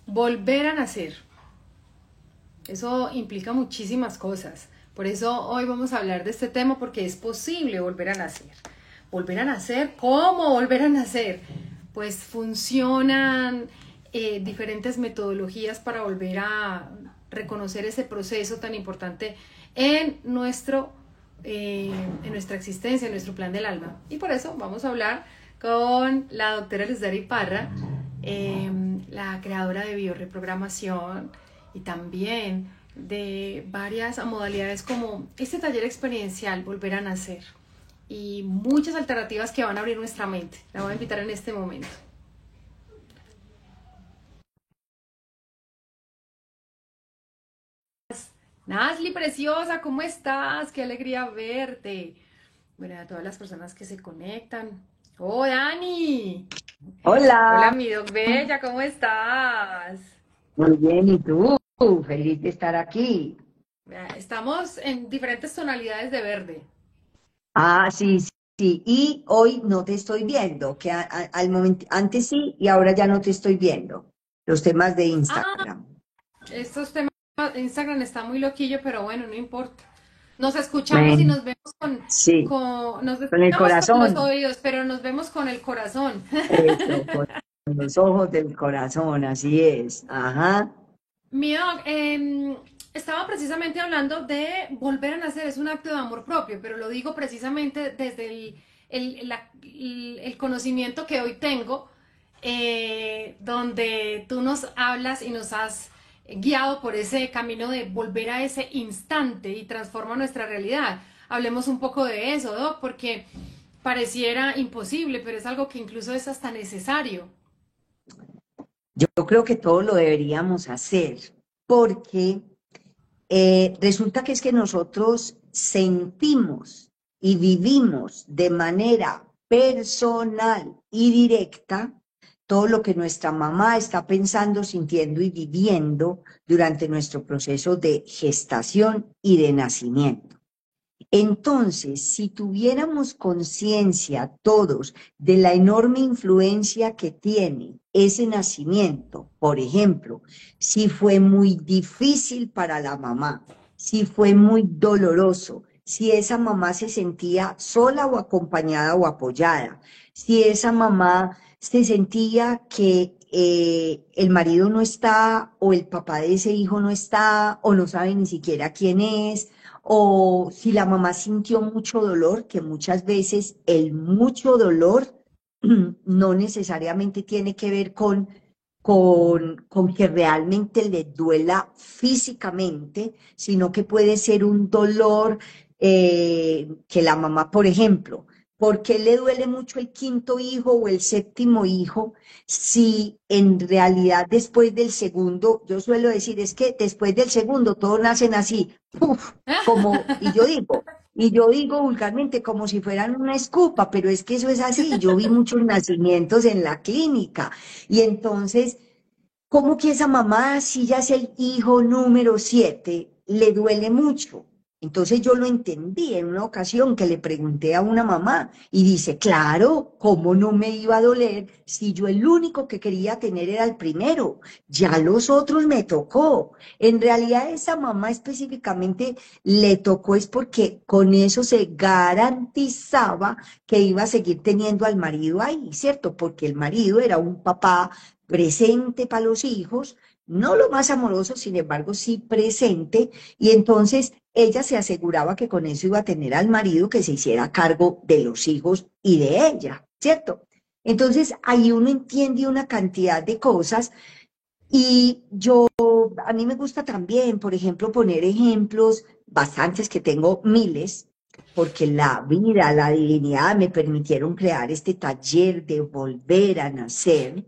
Volver a nacer. Eso implica muchísimas cosas. Por eso hoy vamos a hablar de este tema porque es posible volver a nacer. ¿Volver a nacer? ¿Cómo volver a nacer? Pues funcionan diferentes metodologías para volver a reconocer ese proceso tan importante en nuestra existencia, en nuestro plan del alma. Y por eso vamos a hablar con la doctora Luzari Parra, la creadora de bioreprogramación y también de varias modalidades como este taller experiencial Volver a Nacer y muchas alternativas que van a abrir nuestra mente. La voy a invitar en este momento. Nasli, preciosa, ¿cómo estás? Qué alegría verte. Bueno, a todas las personas que se conectan. ¡Oh, Dani! Hola, Hola, mi doc bella, ¿cómo estás? muy bien, ¿y tú? Feliz de estar aquí. Estamos en diferentes tonalidades de verde. Ah, sí, sí, sí. Y hoy no te estoy viendo, que al momento, antes sí y ahora ya no te estoy viendo. Los temas de Ah, Instagram. estos temas, Instagram está muy loquillo, pero bueno, no importa. Nos escuchamos y Bueno, nos vemos sí, nos con el escuchamos con los corazón. oídos, pero nos vemos con el corazón. Eso, con los ojos del corazón, así es. Ajá. Mi doc, estaba precisamente hablando de volver a nacer, es un acto de amor propio, pero lo digo precisamente desde el conocimiento que hoy tengo, donde tú nos hablas y nos has guiado por ese camino de volver a ese instante y transforma nuestra realidad. Hablemos un poco de eso, Doc, porque pareciera imposible, pero es algo que incluso es hasta necesario. Yo creo que todo lo deberíamos hacer, porque resulta que es que nosotros sentimos y vivimos de manera personal y directa todo lo que nuestra mamá está pensando, sintiendo y viviendo durante nuestro proceso de gestación y de nacimiento. Entonces, si tuviéramos conciencia todos de la enorme influencia que tiene ese nacimiento, por ejemplo, si fue muy difícil para la mamá, si fue muy doloroso, si esa mamá se sentía sola o acompañada o apoyada, si esa mamá se sentía que el marido no está o el papá de ese hijo no está o no sabe ni siquiera quién es, o si la mamá sintió mucho dolor, que muchas veces el mucho dolor no necesariamente tiene que ver con que realmente le duela físicamente, sino que puede ser un dolor que la mamá, por ejemplo, ¿por qué le duele mucho el quinto hijo o el séptimo hijo si en realidad después del segundo, yo suelo decir, es que después del segundo todos nacen así, ¡puf! Como, y yo digo vulgarmente como si fueran una escopa, pero es que eso es así. Yo vi muchos nacimientos en la clínica y entonces, ¿cómo que esa mamá, si ya es el hijo número 7, le duele mucho? Entonces yo lo entendí en una ocasión que le pregunté a una mamá y dice, claro, ¿cómo no me iba a doler si yo el único que quería tener era el primero? Ya los otros me tocó. En realidad esa mamá específicamente le tocó es porque con eso se garantizaba que iba a seguir teniendo al marido ahí, ¿cierto? Porque el marido era un papá presente para los hijos, no lo más amoroso, sin embargo, sí presente, y entonces ella se aseguraba que con eso iba a tener al marido que se hiciera cargo de los hijos y de ella, ¿cierto? Entonces ahí uno entiende una cantidad de cosas y a mí me gusta también, por ejemplo, poner ejemplos, bastantes que tengo miles, porque la vida, la divinidad me permitieron crear este taller de volver a nacer.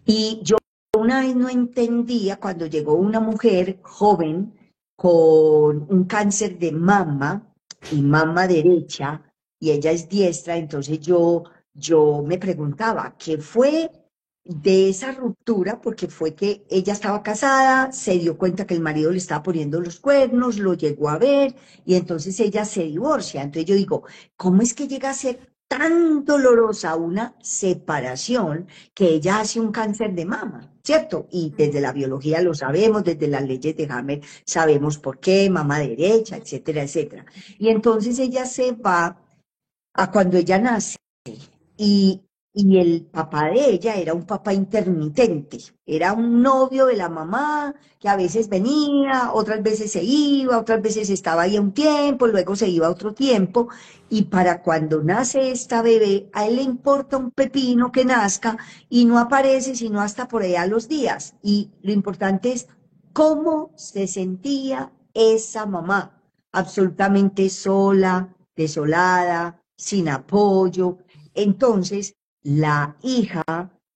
Y yo una vez no entendía cuando llegó una mujer joven con un cáncer de mama y mama derecha, y ella es diestra, entonces yo me preguntaba, ¿qué fue de esa ruptura? Porque fue que ella estaba casada, se dio cuenta que el marido le estaba poniendo los cuernos, lo llegó a ver, y entonces ella se divorcia. Entonces yo digo, ¿cómo es que llega a ser tan dolorosa una separación que ella hace un cáncer de mama, ¿cierto? Y desde la biología lo sabemos, desde las leyes de Hammer sabemos por qué, mama derecha, etcétera, etcétera. Y entonces ella se va a cuando ella nace y, y el papá de ella era un papá intermitente, era un novio de la mamá que a veces venía, otras veces se iba, otras veces estaba ahí un tiempo, luego se iba otro tiempo, y para cuando nace esta bebé, a él le importa un pepino que nazca y no aparece sino hasta por allá los días. Y lo importante es cómo se sentía esa mamá, absolutamente sola, desolada, sin apoyo. Entonces, la hija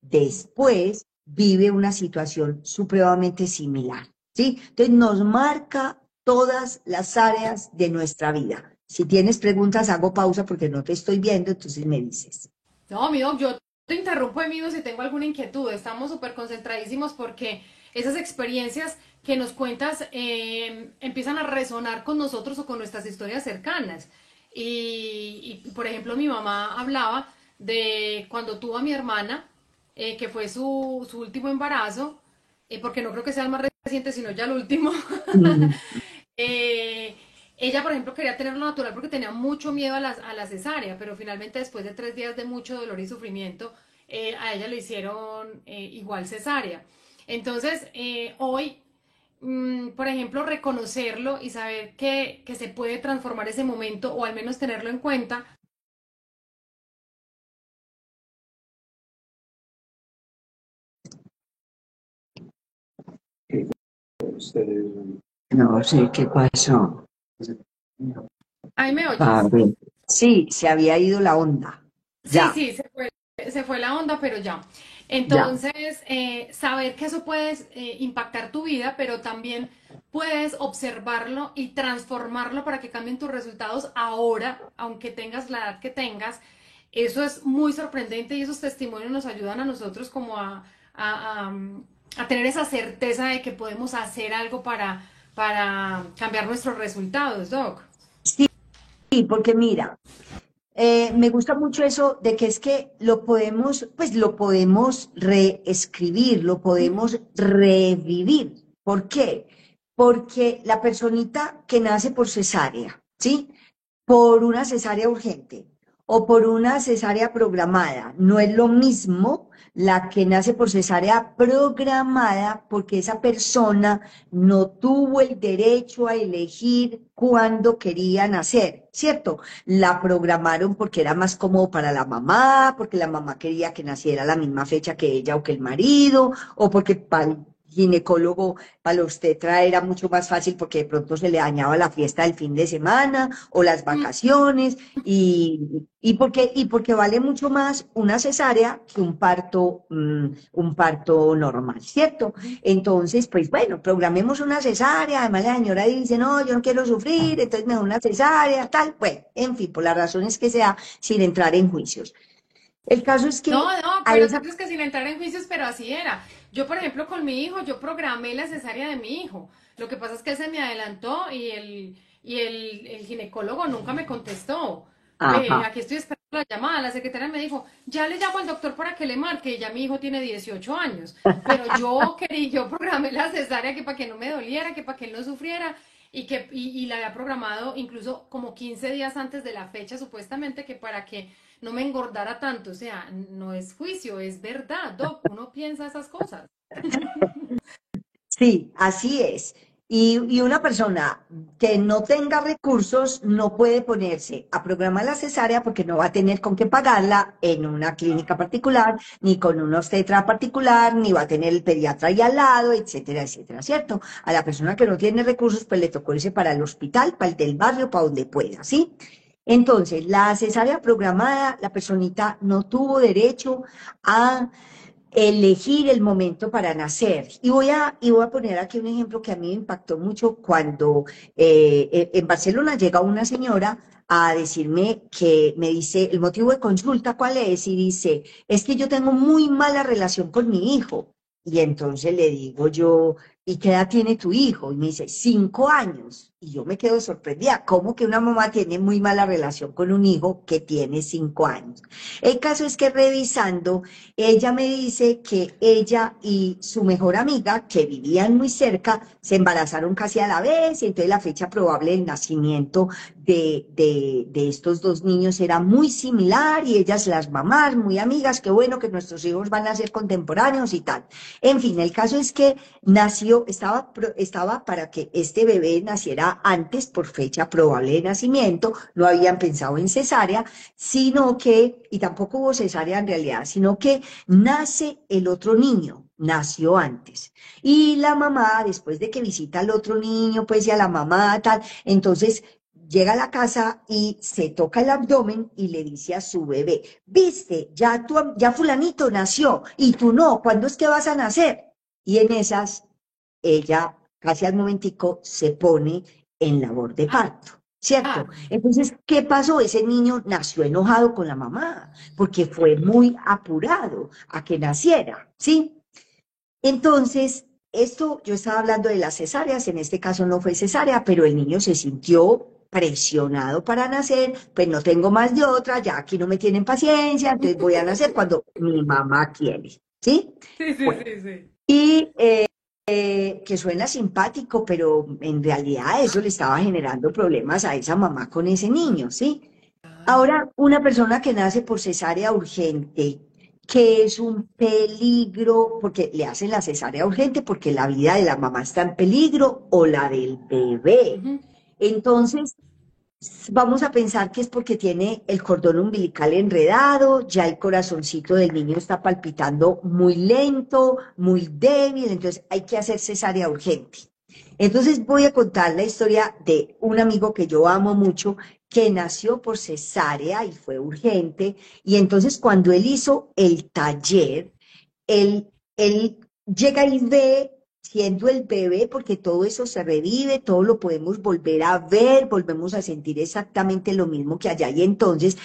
después vive una situación supremamente similar, ¿sí? Entonces, nos marca todas las áreas de nuestra vida. Si tienes preguntas, hago pausa porque no te estoy viendo, entonces me dices. No, mi doc, yo te interrumpo, amigo, si tengo alguna inquietud. Estamos súper concentradísimos porque esas experiencias que nos cuentas empiezan a resonar con nosotros o con nuestras historias cercanas. Por ejemplo, mi mamá hablaba de cuando tuvo a mi hermana, que fue su último embarazo, porque no creo que sea el más reciente, sino ya el último. Mm. Eh, ella, por ejemplo, quería tenerlo natural porque tenía mucho miedo a la cesárea, pero finalmente después de 3 días de mucho dolor y sufrimiento, a ella le hicieron igual cesárea. Entonces, hoy, por ejemplo, reconocerlo y saber que se puede transformar ese momento o al menos tenerlo en cuenta. No sé qué pasó. Ahí me A oyes. ver. Sí, se había ido la onda. Sí, Ya, sí, se fue la onda, pero ya. ya. Entonces, saber que eso puede impactar tu vida, pero también puedes observarlo y transformarlo para que cambien tus resultados ahora, aunque tengas la edad que tengas. Eso es muy sorprendente y esos testimonios nos ayudan a nosotros como a tener esa certeza de que podemos hacer algo para cambiar nuestros resultados, Doc. Sí, porque mira, me gusta mucho eso de que es que lo podemos, pues lo podemos reescribir, lo podemos revivir. ¿Por qué? Porque la personita que nace por cesárea, ¿sí? Por una cesárea urgente o por una cesárea programada. No es lo mismo la que nace por cesárea programada porque esa persona no tuvo el derecho a elegir cuándo quería nacer, ¿cierto? La programaron porque era más cómodo para la mamá, porque la mamá quería que naciera a la misma fecha que ella o que el marido, o porque para el ginecólogo, para el obstetra era mucho más fácil porque de pronto se le dañaba la fiesta del fin de semana o las vacaciones y porque vale mucho más una cesárea que un parto normal, ¿cierto? Entonces, pues bueno, programemos una cesárea, además la señora dice, no, yo no quiero sufrir, entonces me da una cesárea, tal, bueno, en fin, por las razones que sea, sin entrar en juicios. El caso es No, que no, a pero tú esa... crees que sin entrar en juicios, pero así era. Yo, por ejemplo, con mi hijo, yo programé la cesárea de mi hijo. Lo que pasa es que él se me adelantó y el ginecólogo nunca me contestó. Ajá. Aquí estoy esperando la llamada. La secretaria me dijo, ya le llamo al doctor para que le marque. Ya mi hijo tiene 18 años. Pero yo programé la cesárea que para que no me doliera, que para que él no sufriera. Y la había programado incluso como 15 días antes de la fecha, supuestamente, que para que no me engordara tanto. O sea, no es juicio, es verdad, Doc. Uno piensa esas cosas. Sí, así es. Y una persona que no tenga recursos no puede ponerse a programar la cesárea porque no va a tener con qué pagarla en una clínica particular, ni con un obstetra particular, ni va a tener el pediatra ahí al lado, etcétera, etcétera, ¿cierto? A la persona que no tiene recursos, pues le tocó irse para el hospital, para el del barrio, para donde pueda, ¿sí? Entonces, la cesárea programada, la personita no tuvo derecho a elegir el momento para nacer. Y voy a poner aquí un ejemplo que a mí me impactó mucho cuando en Barcelona llega una señora a decirme que me dice, el motivo de consulta, ¿cuál es? Y dice, es que yo tengo muy mala relación con mi hijo. Y entonces le digo yo, ¿y qué edad tiene tu hijo? Y me dice, 5 años. Y yo me quedo sorprendida, ¿cómo que una mamá tiene muy mala relación con un hijo que tiene 5 años? El caso es que revisando, ella me dice que ella y su mejor amiga, que vivían muy cerca, se embarazaron casi a la vez, y entonces la fecha probable del nacimiento de estos dos niños era muy similar, y ellas las mamás, muy amigas, qué bueno que nuestros hijos van a ser contemporáneos y tal. En fin, el caso es que nació, estaba para que este bebé naciera antes por fecha probable de nacimiento, no habían pensado en cesárea, sino que, y tampoco hubo cesárea en realidad, sino que nace el otro niño, nació antes. Y la mamá, después de que visita al otro niño, pues y a la mamá, tal, entonces llega a la casa y se toca el abdomen y le dice a su bebé, viste, ya fulanito nació y tú no, ¿cuándo es que vas a nacer? Y en esas, ella casi al momentico se pone en labor de parto, ¿cierto? Ah, Entonces, ¿qué pasó? Ese niño nació enojado con la mamá, porque fue muy apurado a que naciera, ¿sí? Entonces, esto, yo estaba hablando de las cesáreas, en este caso no fue cesárea, pero el niño se sintió presionado para nacer, pues no tengo más de otra, ya aquí no me tienen paciencia, entonces voy a nacer cuando mi mamá quiere, ¿sí? sí, sí, Bueno, sí, sí. y que suena simpático, pero en realidad eso le estaba generando problemas a esa mamá con ese niño, ¿sí? Ahora, una persona que nace por cesárea urgente, que es un peligro, porque le hacen la cesárea urgente porque la vida de la mamá está en peligro o la del bebé. Ujú. Entonces, vamos a pensar que es porque tiene el cordón umbilical enredado, ya el corazoncito del niño está palpitando muy lento, muy débil, entonces hay que hacer cesárea urgente. Entonces voy a contar la historia de un amigo que yo amo mucho, que nació por cesárea y fue urgente, y entonces cuando él hizo el taller, él llega y ve siendo el bebé, porque todo eso se revive, todo lo podemos volver a ver, volvemos a sentir exactamente lo mismo que allá. Y entonces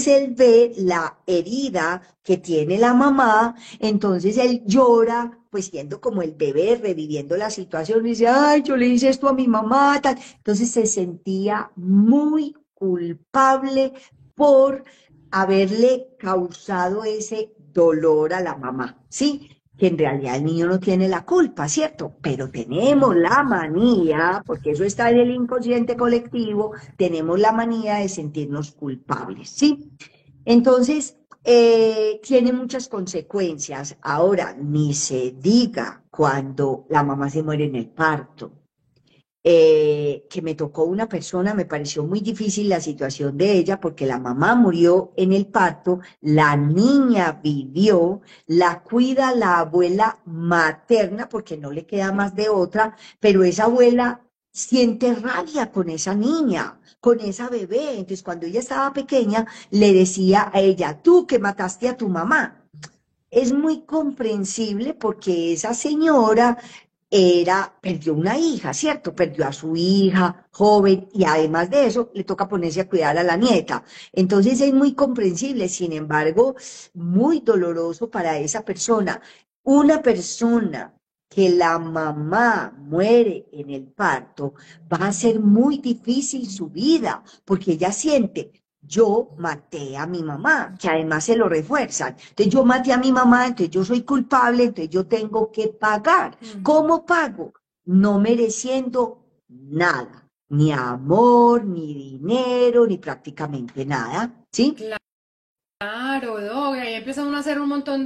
él ve la herida que tiene la mamá, entonces él llora, pues siendo como el bebé, reviviendo la situación, y dice, ay, yo le hice esto a mi mamá, tal. Entonces se sentía muy culpable por haberle causado ese dolor a la mamá, ¿sí? Que en realidad el niño no tiene la culpa, ¿cierto? Pero tenemos la manía, porque eso está en el inconsciente colectivo, tenemos la manía de sentirnos culpables, ¿sí? Entonces, tiene muchas consecuencias. Ahora, ni se diga cuando la mamá se muere en el parto, que me tocó una persona, me pareció muy difícil la situación de ella porque la mamá murió en el parto, la niña vivió, la cuida la abuela materna porque no le queda más de otra, pero esa abuela siente rabia con esa niña, con esa bebé. Entonces, cuando ella estaba pequeña, le decía a ella, tú que mataste a tu mamá. Es muy comprensible porque esa señora perdió una hija, ¿cierto? Perdió a su hija joven y además de eso le toca ponerse a cuidar a la nieta. Entonces es muy comprensible, sin embargo, muy doloroso para esa persona. Una persona que la mamá muere en el parto, va a ser muy difícil su vida, porque ella siente, yo maté a mi mamá, que además se lo refuerzan. Entonces yo maté a mi mamá, entonces yo soy culpable, entonces yo tengo que pagar. Ujú. ¿Cómo pago? No mereciendo nada, ni amor, ni dinero, ni prácticamente nada, ¿sí? Claro, Dog, ahí empieza uno a hacer un montón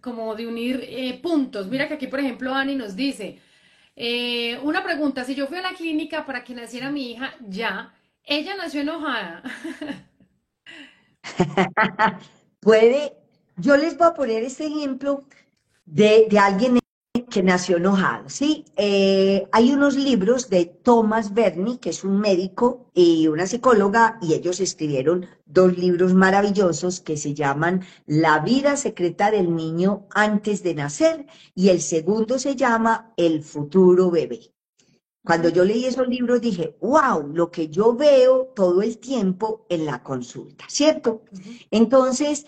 como de unir puntos. Mira que aquí, por ejemplo, Ani nos dice, una pregunta, si yo fui a la clínica para que naciera mi hija, ya, ella nació enojada. Puede, yo les voy a poner este ejemplo de alguien que nació enojado, ¿sí? Hay unos libros de Thomas Bernie, que es un médico y una psicóloga, y ellos escribieron dos libros maravillosos que se llaman La vida secreta del niño antes de nacer, y el segundo se llama El futuro bebé. Cuando Ujú, yo leí esos libros dije, wow, lo que yo veo todo el tiempo en la consulta, ¿cierto? ujú. Entonces,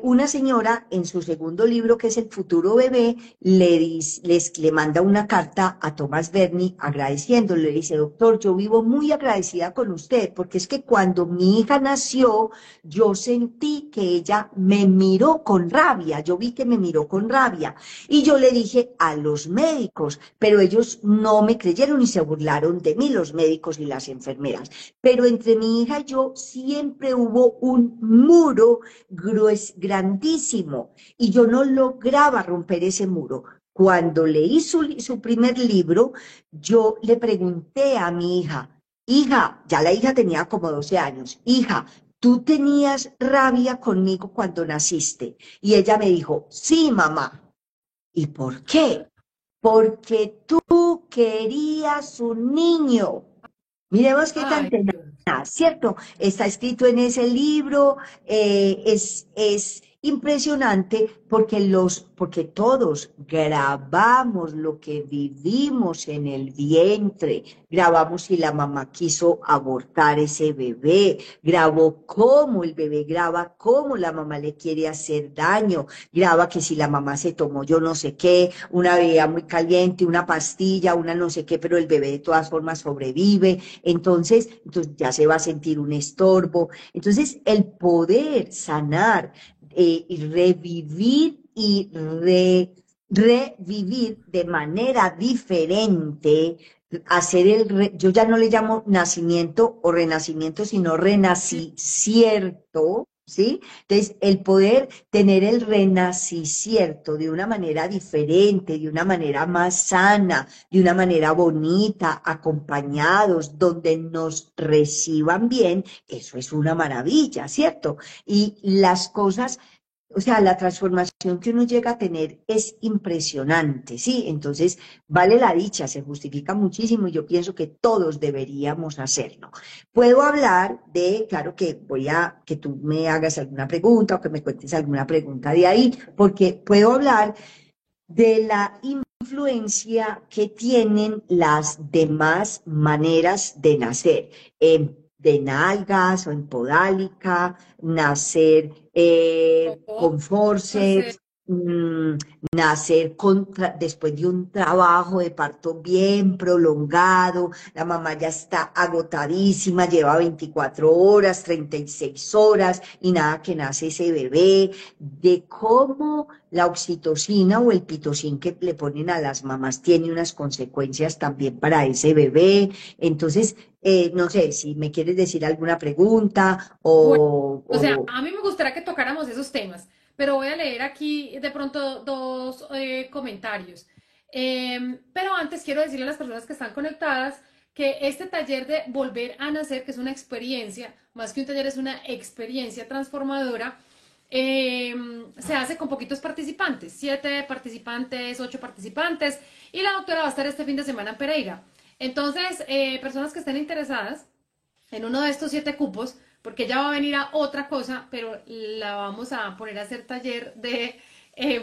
una señora en su segundo libro, que es El futuro bebé, le manda una carta a Thomas Berni agradeciéndole. Le dice, doctor, yo vivo muy agradecida con usted, porque es que cuando mi hija nació, yo sentí que ella me miró con rabia, yo vi que me miró con rabia. Y yo le dije a los médicos, pero ellos no me creyeron y se burlaron de mí, los médicos y las enfermeras. Pero entre mi hija y yo siempre hubo un muro grandísimo y yo no lograba romper ese muro. Cuando leí su primer libro, yo le pregunté a mi hija, ya la hija tenía como 12 años, hija, ¿tú tenías rabia conmigo cuando naciste? Y ella me dijo, sí, mamá. ¿Y por qué? Porque tú querías un niño. Miremos qué tan Ay, tenaz, Dios. ¿cierto? Está escrito en ese libro, es impresionante porque todos grabamos lo que vivimos en el vientre, grabamos si la mamá quiso abortar ese bebé, grabó cómo el bebé graba, cómo la mamá le quiere hacer daño, graba que si la mamá se tomó yo no sé qué, una bebida muy caliente, una pastilla, una no sé qué, pero el bebé de todas formas sobrevive. Entonces ya se va a sentir un estorbo. Entonces, el poder sanar y revivir y revivir de manera diferente, yo ya no le llamo nacimiento o renacimiento, sino Sí. renacicierto, ¿sí? Entonces, el poder tener el renacicierto de una manera diferente, de una manera más sana, de una manera bonita, acompañados, donde nos reciban bien, eso es una maravilla, ¿cierto? Y las cosas, o sea, la transformación que uno llega a tener es impresionante, ¿sí? Entonces, vale la dicha, se justifica muchísimo y yo pienso que todos deberíamos hacerlo. Puedo hablar de, claro que voy a que tú me hagas alguna pregunta o que me cuentes alguna pregunta de ahí, porque puedo hablar de la influencia que tienen las demás maneras de nacer, de nalgas o en podálica, nacer Oh, con por ser. forceps, mm, nacer después de un trabajo de parto bien prolongado, la mamá ya está agotadísima, lleva 24 horas, 36 horas y nada que nace ese bebé, de cómo la oxitocina o el pitocin que le ponen a las mamás tiene unas consecuencias también para ese bebé. Entonces, no sé si me quieres decir alguna pregunta Bueno, o sea, o a mí me gustaría que tocáramos esos temas, pero voy a leer aquí de pronto dos comentarios. Pero antes quiero decirle a las personas que están conectadas que este taller de Volver a Nacer, que es una experiencia, más que un taller, es una experiencia transformadora, se hace con poquitos participantes, 7 participantes, 8 participantes, y la doctora va a estar este fin de semana en Pereira. Entonces, personas que estén interesadas en uno de estos 7 cupos, porque ella va a venir a otra cosa, pero la vamos a poner a hacer taller de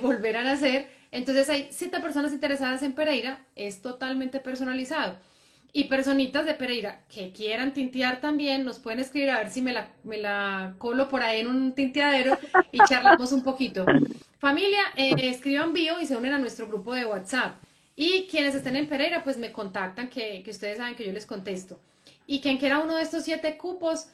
volver a nacer. Entonces hay 7 personas interesadas en Pereira, es totalmente personalizado. Y personitas de Pereira que quieran tintear también, nos pueden escribir a ver si me la colo por ahí en un tinteadero y charlamos un poquito. Familia, escriban bio y se unen a nuestro grupo de WhatsApp. Y quienes estén en Pereira, pues me contactan, que ustedes saben que yo les contesto. Y quien quiera uno de estos 7 cupos,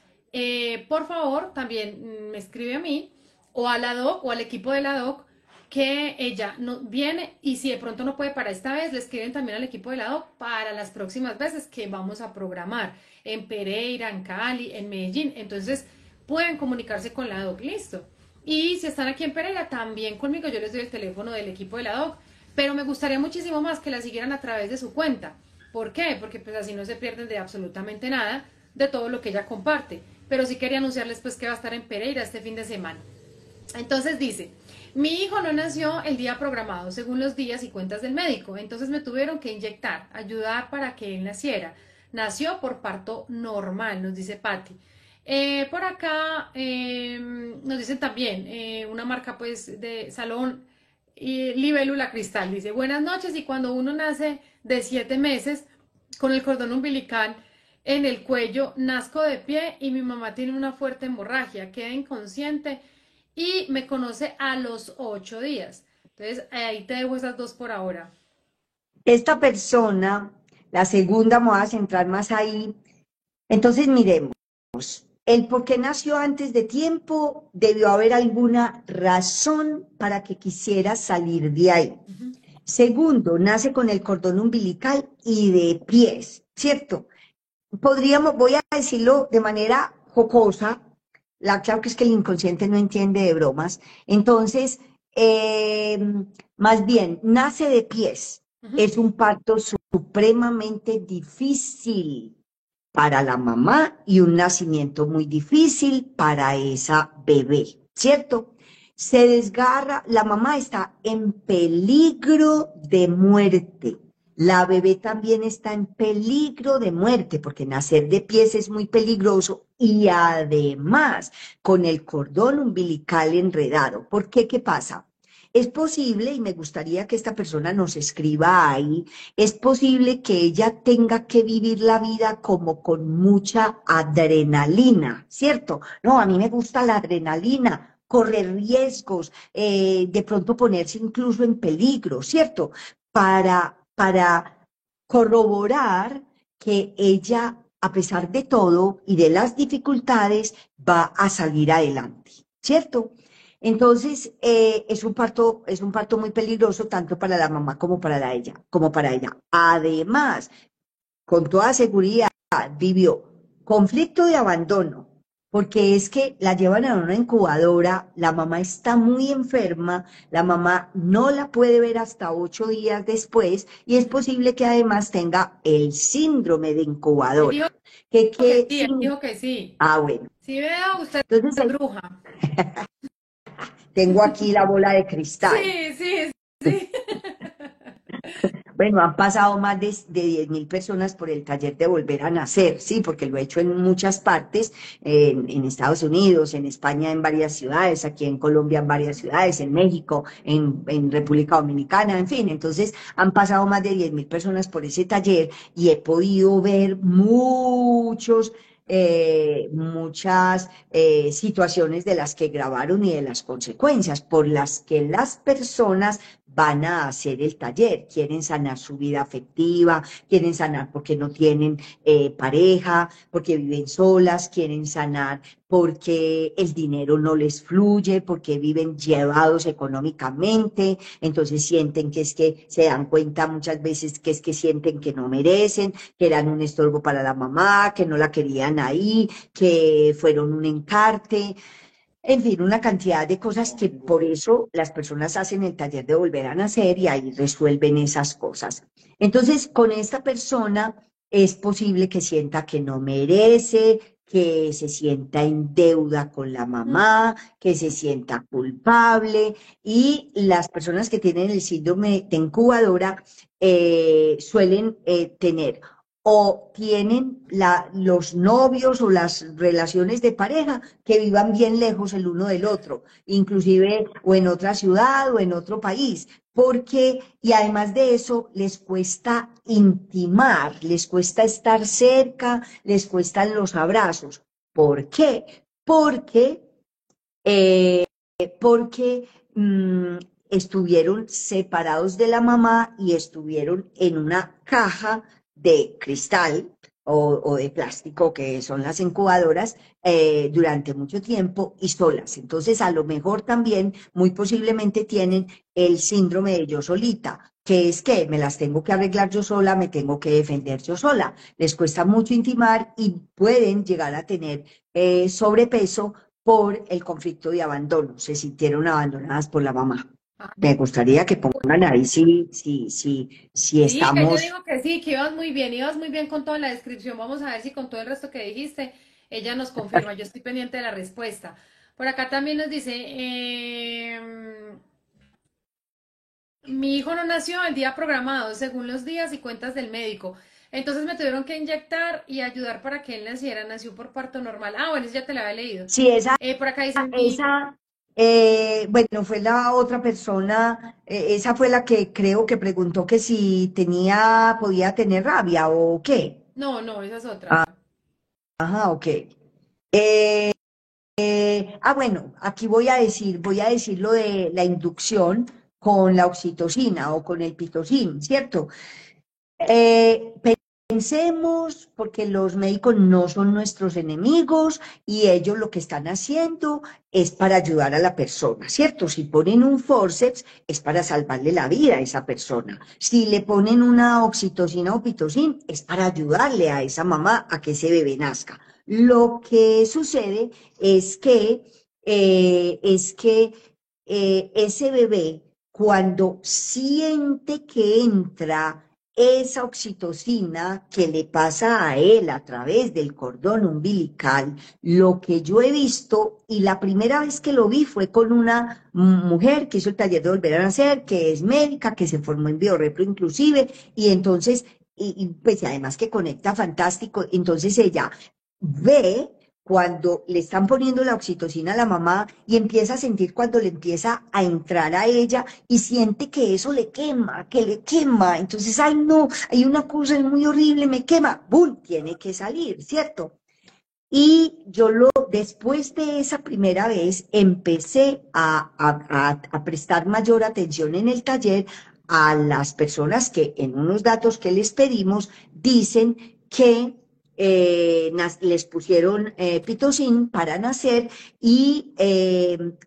por favor, también me escribe a mí o a la doc o al equipo de la doc que ella no, viene y si de pronto no puede para esta vez, le escriben también al equipo de la doc para las próximas veces que vamos a programar en Pereira, en Cali, en Medellín. Entonces pueden comunicarse con la doc, listo. Y si están aquí en Pereira, también conmigo, yo les doy el teléfono del equipo de la doc, pero me gustaría muchísimo más que la siguieran a través de su cuenta. ¿Por qué? Porque pues así no se pierden de absolutamente nada de todo lo que ella comparte. Pero sí quería anunciarles pues que va a estar en Pereira este fin de semana. Entonces dice, mi hijo no nació el día programado según los días y cuentas del médico, entonces me tuvieron que inyectar, ayudar para que él naciera. Nació por parto normal, nos dice Patti. Por acá nos dicen también una marca pues de salón y Libélula Cristal. Dice, buenas noches y cuando uno nace de 7 meses con el cordón umbilical en el cuello, nazco de pie y mi mamá tiene una fuerte hemorragia, queda inconsciente y me conoce a los 8 días. Entonces, ahí te dejo esas dos por ahora. Esta persona, la segunda, me voy a centrar más ahí. Entonces, miremos, el por qué nació antes de tiempo, debió haber alguna razón para que quisiera salir de ahí. Ujú, Segundo, nace con el cordón umbilical y de pies, ¿cierto? Podríamos, voy a decirlo de manera jocosa, claro que es que el inconsciente no entiende de bromas, entonces, eh, más bien, nace de pies, ujú. es un parto supremamente difícil para la mamá y un nacimiento muy difícil para esa bebé, ¿cierto? Se desgarra, la mamá está en peligro de muerte. La bebé también está en peligro de muerte porque nacer de pies es muy peligroso y además con el cordón umbilical enredado. ¿Por qué? ¿Qué pasa? Es posible, y me gustaría que esta persona nos escriba ahí, es posible que ella tenga que vivir la vida como con mucha adrenalina, ¿cierto? No, a mí me gusta la adrenalina, correr riesgos, de pronto ponerse incluso en peligro, ¿cierto? Para corroborar que ella, a pesar de todo y de las dificultades, va a salir adelante, ¿cierto? Entonces, es un parto muy peligroso tanto para la mamá como para ella, como para ella. Además, con toda seguridad, vivió conflicto de abandono, porque es que la llevan a una incubadora, la mamá está muy enferma, la mamá no la puede ver hasta 8 días después, y es posible que además tenga el síndrome de Él dijo incubadora. ¿Qué, que qué sí, él sin- dijo que sí. Ah, bueno. Sí veo, usted Entonces, es bruja. tengo aquí la bola de cristal. Sí, sí, sí. Bueno, han pasado más de 10.000 personas por el taller de Volver a Nacer, sí, porque lo he hecho en muchas partes, en Estados Unidos, en España en varias ciudades, aquí en Colombia en varias ciudades, en México, en República Dominicana, en fin. Entonces, han pasado más de 10.000 personas por ese taller y he podido ver muchas situaciones de las que grabaron y de las consecuencias por las que las personas van a hacer el taller, quieren sanar su vida afectiva, quieren sanar porque no tienen pareja, porque viven solas, quieren sanar porque el dinero no les fluye, porque viven llevados económicamente, entonces sienten que es que se dan cuenta muchas veces que es que sienten que no merecen, que eran un estorbo para la mamá, que no la querían ahí, que fueron un encarte. En fin, una cantidad de cosas que por eso las personas hacen el taller de Volver a Nacer y ahí resuelven esas cosas. Entonces, con esta persona es posible que sienta que no merece, que se sienta en deuda con la mamá, que se sienta culpable y las personas que tienen el síndrome de incubadora suelen tener o tienen los novios o las relaciones de pareja que vivan bien lejos el uno del otro, inclusive o en otra ciudad o en otro país, porque, y además de eso, les cuesta intimar, les cuesta estar cerca, les cuestan los abrazos. ¿Por qué? Eh, porque estuvieron separados de la mamá y estuvieron en una caja de cristal o de plástico, que son las incubadoras, durante mucho tiempo y solas. Entonces, a lo mejor también, muy posiblemente tienen el síndrome de yo solita, que es que me las tengo que arreglar yo sola, me tengo que defender yo sola. Les cuesta mucho intimar y pueden llegar a tener sobrepeso por el conflicto de abandono, se sintieron abandonadas por la mamá. Me gustaría que pongan ahí si Sí, ella estamos. dijo que sí, que ibas muy bien con toda la descripción. Vamos a ver si con todo el resto que dijiste, ella nos confirma. Yo estoy pendiente de la respuesta. Por acá también nos dice, mi hijo no nació el día programado, según los días y cuentas del médico. Entonces me tuvieron que inyectar y ayudar para que él naciera. Nació por parto normal. Ah, bueno, eso ya te la había leído. Si esa, Por acá dice, esa, bueno, fue la otra persona, esa fue la que creo que preguntó que si podía tener rabia o qué. no, no, esa es otra. Ah, ajá, ok. bueno, aquí voy a decir lo de la inducción con la oxitocina o con el pitocin, ¿cierto? Eh, Pensemos, porque los médicos no son nuestros enemigos y ellos lo que están haciendo es para ayudar a la persona, ¿cierto? Si ponen un forceps es para salvarle la vida a esa persona. Si le ponen una oxitocina o pitocin es para ayudarle a esa mamá a que ese bebé nazca. Lo que sucede es que ese bebé, cuando siente que entra esa oxitocina que le pasa a él a través del cordón umbilical, lo que yo he visto, y la primera vez que lo vi fue con una mujer que hizo el taller de Volver a Nacer, que es médica, que se formó en biorrepro inclusive, y entonces, pues además que conecta fantástico, entonces ella ve cuando le están poniendo la oxitocina a la mamá y empieza a sentir cuando le empieza a entrar a ella y siente que eso le quema, que le quema. Entonces, ay no, hay una cosa es muy horrible, me quema. ¡Bum! Tiene que salir, ¿cierto? Y después de esa primera vez, empecé a prestar mayor atención en el taller a las personas que en unos datos que les pedimos dicen que les pusieron pitocin para nacer y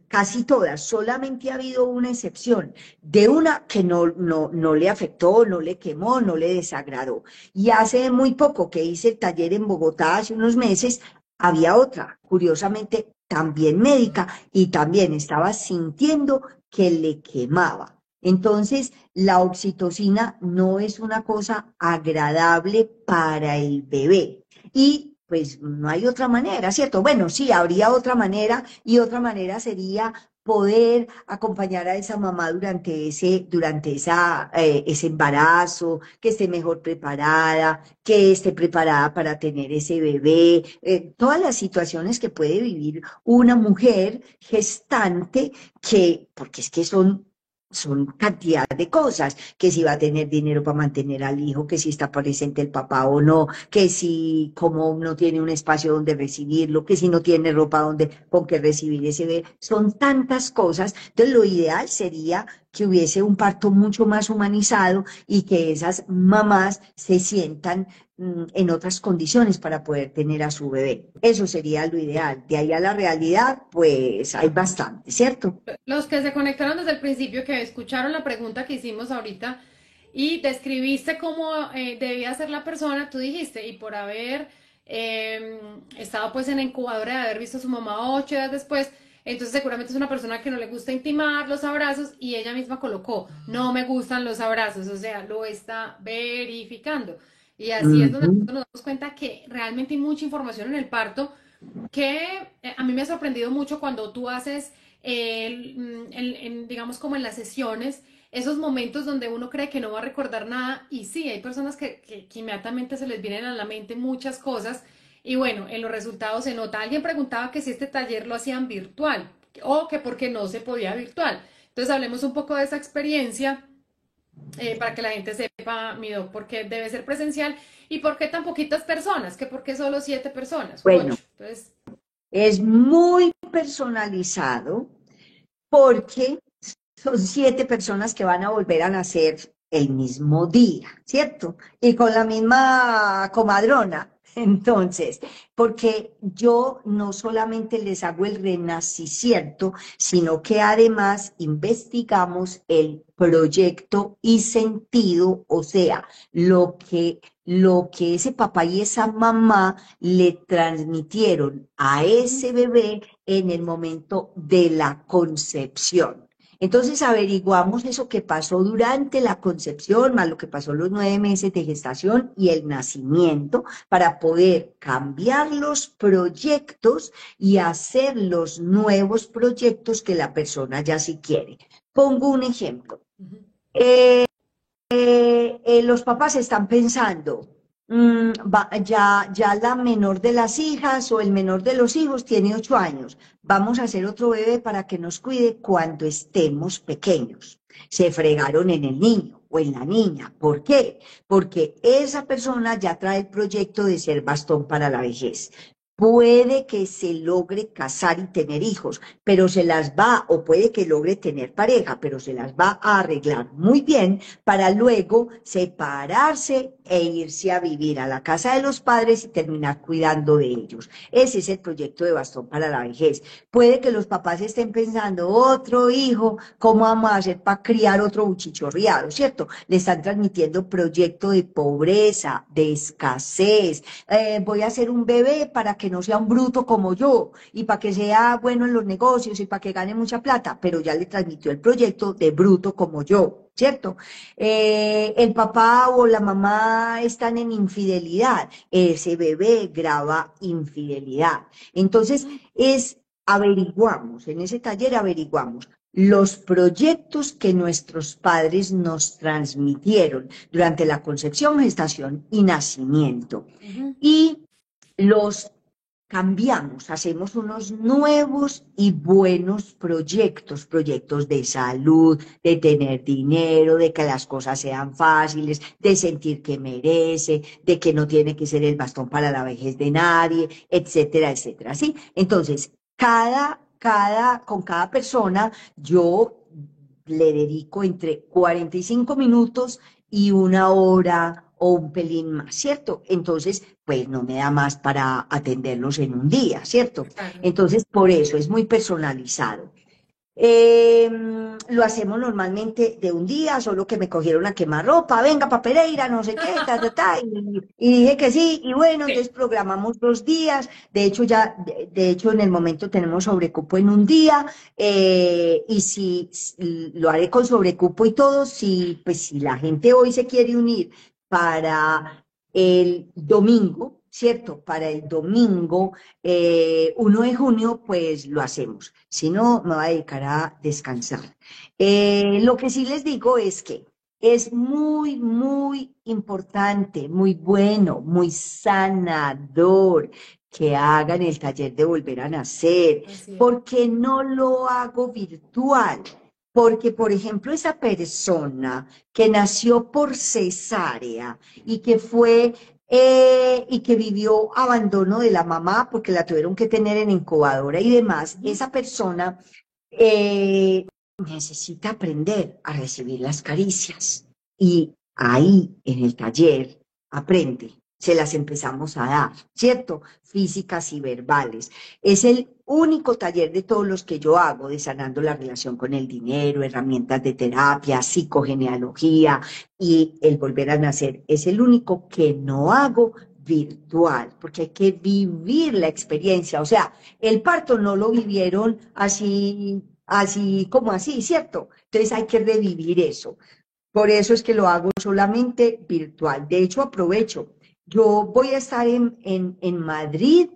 casi todas, solamente ha habido una excepción de una que no le afectó, no le quemó, no le desagradó. Y hace muy poco que hice el taller en Bogotá, hace unos meses, había otra, curiosamente también médica, y también estaba sintiendo que le quemaba. Entonces, la oxitocina no es una cosa agradable para el bebé. Y pues no hay otra manera, ¿cierto? Bueno, sí, habría otra manera y otra manera sería poder acompañar a esa mamá ese embarazo, que esté mejor preparada, que esté preparada para tener ese bebé, todas las situaciones que puede vivir una mujer gestante, porque es que son cantidad de cosas, que si va a tener dinero para mantener al hijo, que si está presente el papá o no, que si como no tiene un espacio donde recibirlo, que si no tiene ropa con que recibir ese bebé, son tantas cosas. Entonces lo ideal sería que hubiese un parto mucho más humanizado y que esas mamás se sientan en otras condiciones para poder tener a su bebé. Eso sería lo ideal. De ahí a la realidad, pues hay bastante, ¿cierto? Los que se conectaron desde el principio, que escucharon la pregunta que hicimos ahorita y describiste cómo debía ser la persona, tú dijiste, y por haber estado pues en la incubadora, de haber visto a su mamá 8 días después, entonces seguramente es una persona que no le gusta intimar los abrazos y ella misma colocó, no me gustan los abrazos, o sea, lo está verificando. Y así es donde Ujú. nosotros nos damos cuenta que realmente hay mucha información en el parto que a mí me ha sorprendido mucho cuando tú haces, digamos como en las sesiones, esos momentos donde uno cree que no va a recordar nada y sí, hay personas que inmediatamente se les vienen a la mente muchas cosas y bueno, en los resultados se nota. Alguien preguntaba que si este taller lo hacían virtual o que porque no se podía virtual. Entonces hablemos un poco de esa experiencia para que la gente sepa, Mido, por qué debe ser presencial y por qué tan poquitas personas, que por qué solo 7 personas u Bueno, 8. Entonces, es muy personalizado porque son 7 personas que van a volver a nacer el mismo día, ¿cierto? Y con la misma comadrona. Entonces, porque yo no solamente les hago el renacimiento, sino que además investigamos el proyecto y sentido, o sea, lo que ese papá y esa mamá le transmitieron a ese bebé en el momento de la concepción. Entonces averiguamos eso que pasó durante la concepción, más lo que pasó los 9 meses de gestación y el nacimiento, para poder cambiar los proyectos y hacer los nuevos proyectos que la persona ya sí quiere. Pongo un ejemplo. uh-huh. Los papás están pensando, ya la menor de las hijas o el menor de los hijos tiene 8 años, vamos a hacer otro bebé para que nos cuide cuando estemos pequeños. Se fregaron en el niño o en la niña. ¿Por qué? Porque esa persona ya trae el proyecto de ser bastón para la vejez. puede que se logre casar y tener hijos, pero se las va, o puede que logre tener pareja, pero se las va a arreglar muy bien para luego separarse e irse a vivir a la casa de los padres y terminar cuidando de ellos. Ese es el proyecto de Bastón para la Vejez. Puede que los papás estén pensando, otro hijo, ¿cómo vamos a hacer para criar otro buchichorriado, cierto? Le están transmitiendo proyecto de pobreza, de escasez, voy a hacer un bebé para que no sea un bruto como yo y para que sea bueno en los negocios y para que gane mucha plata, pero ya le transmitió el proyecto de bruto como yo, ¿cierto? El papá o la mamá están en infidelidad, ese bebé graba infidelidad. Entonces, averiguamos, en ese taller averiguamos los proyectos que nuestros padres nos transmitieron durante la concepción, gestación y nacimiento. Y los cambiamos, hacemos unos nuevos y buenos proyectos, proyectos de salud, de tener dinero, de que las cosas sean fáciles, de sentir que merece, de que no tiene que ser el bastón para la vejez de nadie, etcétera, etcétera. ¿Sí? Entonces, con cada persona, yo le dedico entre 45 minutos y una hora o un pelín más, ¿cierto? Entonces, pues no me da más para atenderlos en un día, ¿cierto? Claro. Entonces, por eso es muy personalizado. Lo hacemos normalmente de un día, solo que me cogieron a quemar ropa, venga pa' Pereira, no sé qué, y dije que sí, y bueno, Sí. entonces programamos 2 días, de hecho de hecho en el momento tenemos sobrecupo en un día, y si lo haré con sobrecupo y todo, si, pues si la gente hoy se quiere unir para el domingo, ¿cierto? Para el domingo 1 de junio, pues lo hacemos. Si no, me voy a dedicar a descansar. Lo que sí les digo es que es muy, muy importante, muy bueno, muy sanador que hagan el taller de volver a nacer. Así es. ¿Por qué no lo hago virtual? Porque, por ejemplo, esa persona que nació por cesárea y que fue y que vivió abandono de la mamá porque la tuvieron que tener en incubadora y demás, Ujú. esa persona eh, necesita aprender a recibir las caricias. Y ahí en el taller aprende, se las empezamos a dar, ¿cierto? Físicas y verbales. Es el único taller de todos los que yo hago, de sanando la relación con el dinero, herramientas de terapia, psicogenealogía y el volver a nacer. Es el único que no hago virtual, porque hay que vivir la experiencia. O sea, el parto no lo vivieron así, así como así, ¿cierto? Entonces hay que revivir eso. Por eso es que lo hago solamente virtual. De hecho, aprovecho. Yo voy a estar en Madrid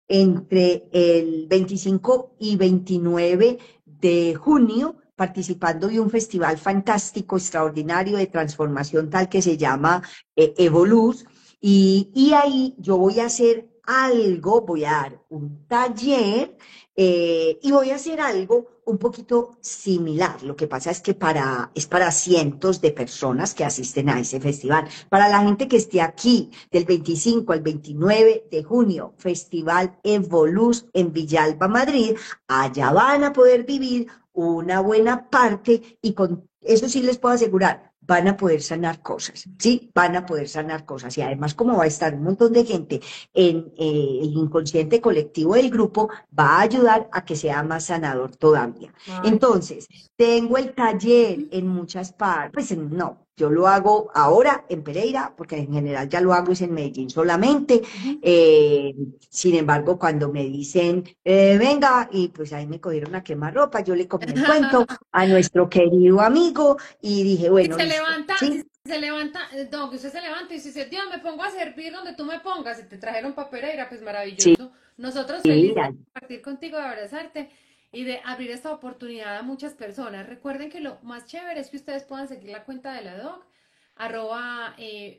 entre el 25 y 29 de junio, participando de un festival fantástico, extraordinario de transformación tal que se llama Evoluz. Y ahí yo voy a hacer algo, voy a dar un taller y voy a hacer algo un poquito similar. Lo que pasa es que es para cientos de personas que asisten a ese festival. Para la gente que esté aquí del 25 al 29 de junio, Festival Evolus en Villalba, Madrid, allá van a poder vivir una buena parte y con eso sí les puedo asegurar, van a poder sanar cosas, ¿sí? Van a poder sanar cosas. Y además, como va a estar un montón de gente en el inconsciente colectivo del grupo, va a ayudar a que sea más sanador todavía. Ay, Entonces, tengo el taller ujú, en muchas partes, pues no, yo lo hago ahora en Pereira, porque en general ya lo hago es en Medellín solamente. ujú. Eh, Sin embargo, cuando me dicen, venga, y pues ahí me cogieron a quemar ropa, yo le comí el cuento a nuestro querido amigo y dije, Si bueno, se listo, levanta, si ¿sí? se levanta, no, que usted se levanta y si dice, Dios, me pongo a servir donde tú me pongas, y te trajeron pa' Pereira, pues Sí, maravilloso. Nosotros felices de ya, compartir contigo, de abrazarte y de abrir esta oportunidad a muchas personas. Recuerden que lo más chévere es que ustedes puedan seguir la cuenta de la doc, arroba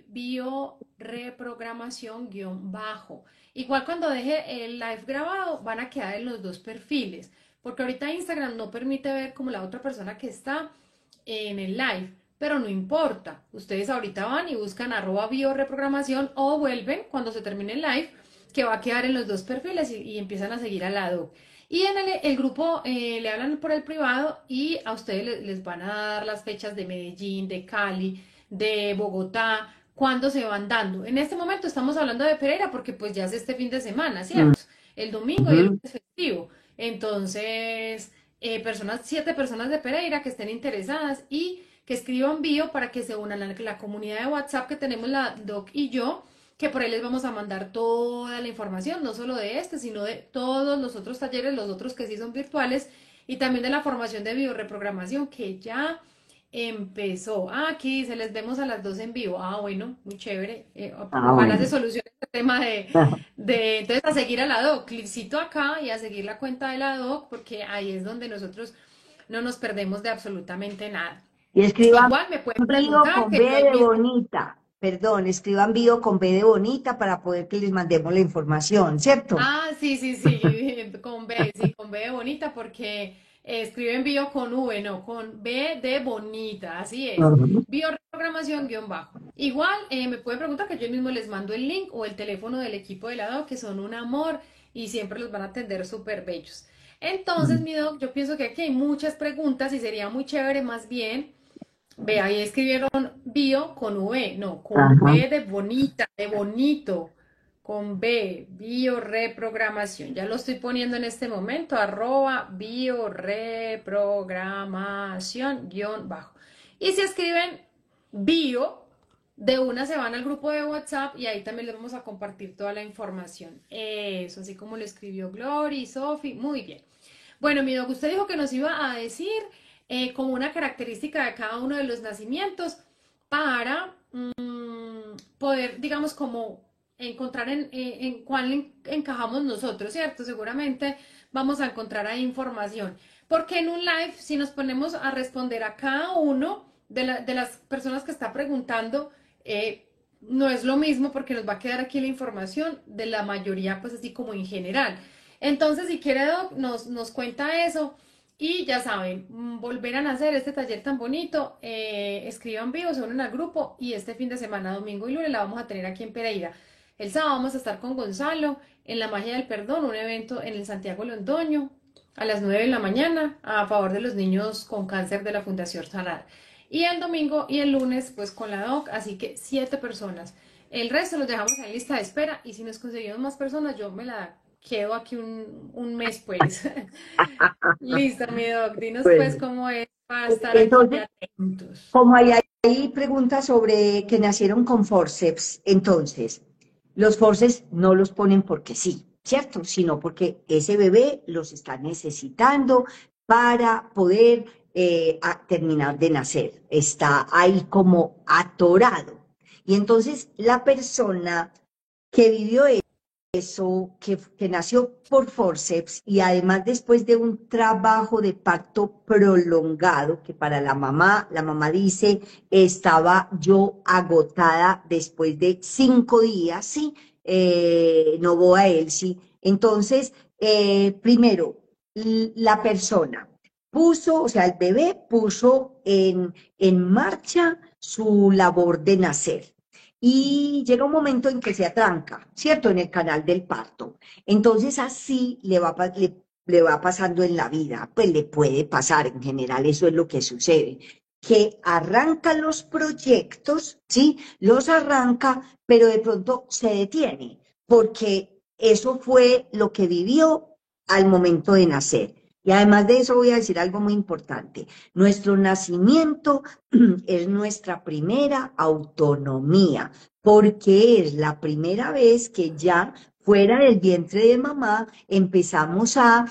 bioreprogramación guión bajo. Igual cuando deje el live grabado, van a quedar en los dos perfiles, porque ahorita Instagram no permite ver como la otra persona que está en el live, pero no importa. Ustedes ahorita van y buscan arroba bioreprogramación o vuelven cuando se termine el live que va a quedar en los dos perfiles y empiezan a seguir al lado. Y en el grupo le hablan por el privado y a ustedes les van a dar las fechas de Medellín, de Cali, de Bogotá, cuándo se van dando. En este momento estamos hablando de Pereira porque pues ya es este fin de semana, ¿cierto? El domingo y el Ujú. lunes festivo. Entonces, 7 personas de Pereira que estén interesadas y que escriban bio para que se unan a la comunidad de WhatsApp que tenemos la Doc y yo, que por ahí les vamos a mandar toda la información, no solo de este, sino de todos los otros talleres, los otros que sí son virtuales, y también de la formación de bioreprogramación que ya empezó. Ah, aquí dice, les vemos a las 2 en vivo. Ah, bueno, muy chévere. Ah, Ojalá se bueno. solucione el tema entonces a seguir a la doc. Clicito acá y a seguir la cuenta de la doc, porque ahí es donde nosotros no nos perdemos de absolutamente nada. Y escriban Igual me pueden bio preguntar con que B yo ahí de mismo. bonita. Perdón, escriban bio con B de bonita para poder que les mandemos la información, ¿cierto? Ah, sí, sí, sí, con B, sí, con B de bonita, porque escriben bio con V, no, con B de bonita, así es. Ujú. Bioreprogramación guión bajo. Igual me pueden preguntar que yo mismo les mando el link o el teléfono del equipo de la doc, que son un amor y siempre los van a atender súper bellos. Entonces, mi doc, yo pienso que aquí hay muchas preguntas y sería muy chévere más bien. Ve, ahí escribieron bio con V, no, con Ajá. B de bonita, de bonito, con B, bioreprogramación. Ya lo estoy poniendo en este momento, @bioreprogramación guión bajo. Y si escriben bio, de una se van al grupo de WhatsApp y ahí también les vamos a compartir toda la información. Eso, así como lo escribió Glory, Sofi, muy bien. Bueno, mi doc, usted dijo que nos iba a decir como una característica de cada uno de los nacimientos para poder, digamos, como encontrar en cuál encajamos nosotros, ¿cierto? Seguramente vamos a encontrar ahí información. Porque en un live, si nos ponemos a responder a cada uno de las personas que está preguntando, no es lo mismo porque nos va a quedar aquí la información de la mayoría, pues así como en general. Entonces, si quiere, Doc, nos cuenta eso. Y ya saben, volver a nacer este taller tan bonito, escriban vivo, se unen al grupo y este fin de semana, domingo y lunes, la vamos a tener aquí en Pereira. El sábado vamos a estar con Gonzalo en la Magia del Perdón, un evento en el Santiago Londoño a las 9 de la mañana a favor de los niños con cáncer de la Fundación Sanar. Y el domingo y el lunes, pues con la DOC, así que 7 personas. El resto los dejamos en lista de espera y si nos conseguimos más personas, yo me la quedo aquí un mes, pues. Listo, mi doc. Dinos pues Bueno, cómo es para estar aquí entonces, atentos. como hay preguntas sobre que nacieron con forceps, entonces, los forceps no los ponen porque sí, ¿cierto? Sino porque ese bebé los está necesitando para poder terminar de nacer. Está ahí como atorado. Y entonces la persona que vivió eso, que nació por forceps y además después de un trabajo de parto prolongado, que para la mamá dice, estaba yo agotada después de 5 días, ¿sí? No voy a él, sí. Entonces, primero, la persona puso, o sea, el bebé puso en marcha su labor de nacer y llega un momento en que se atranca, ¿cierto? En el canal del parto. Entonces así le va pasando en la vida, pues le puede pasar, en general eso es lo que sucede, que arranca los proyectos, ¿sí? Los arranca, pero de pronto se detiene, porque eso fue lo que vivió al momento de nacer. Y además de eso voy a decir algo muy importante. Nuestro nacimiento es nuestra primera autonomía, porque es la primera vez que ya fuera del vientre de mamá empezamos a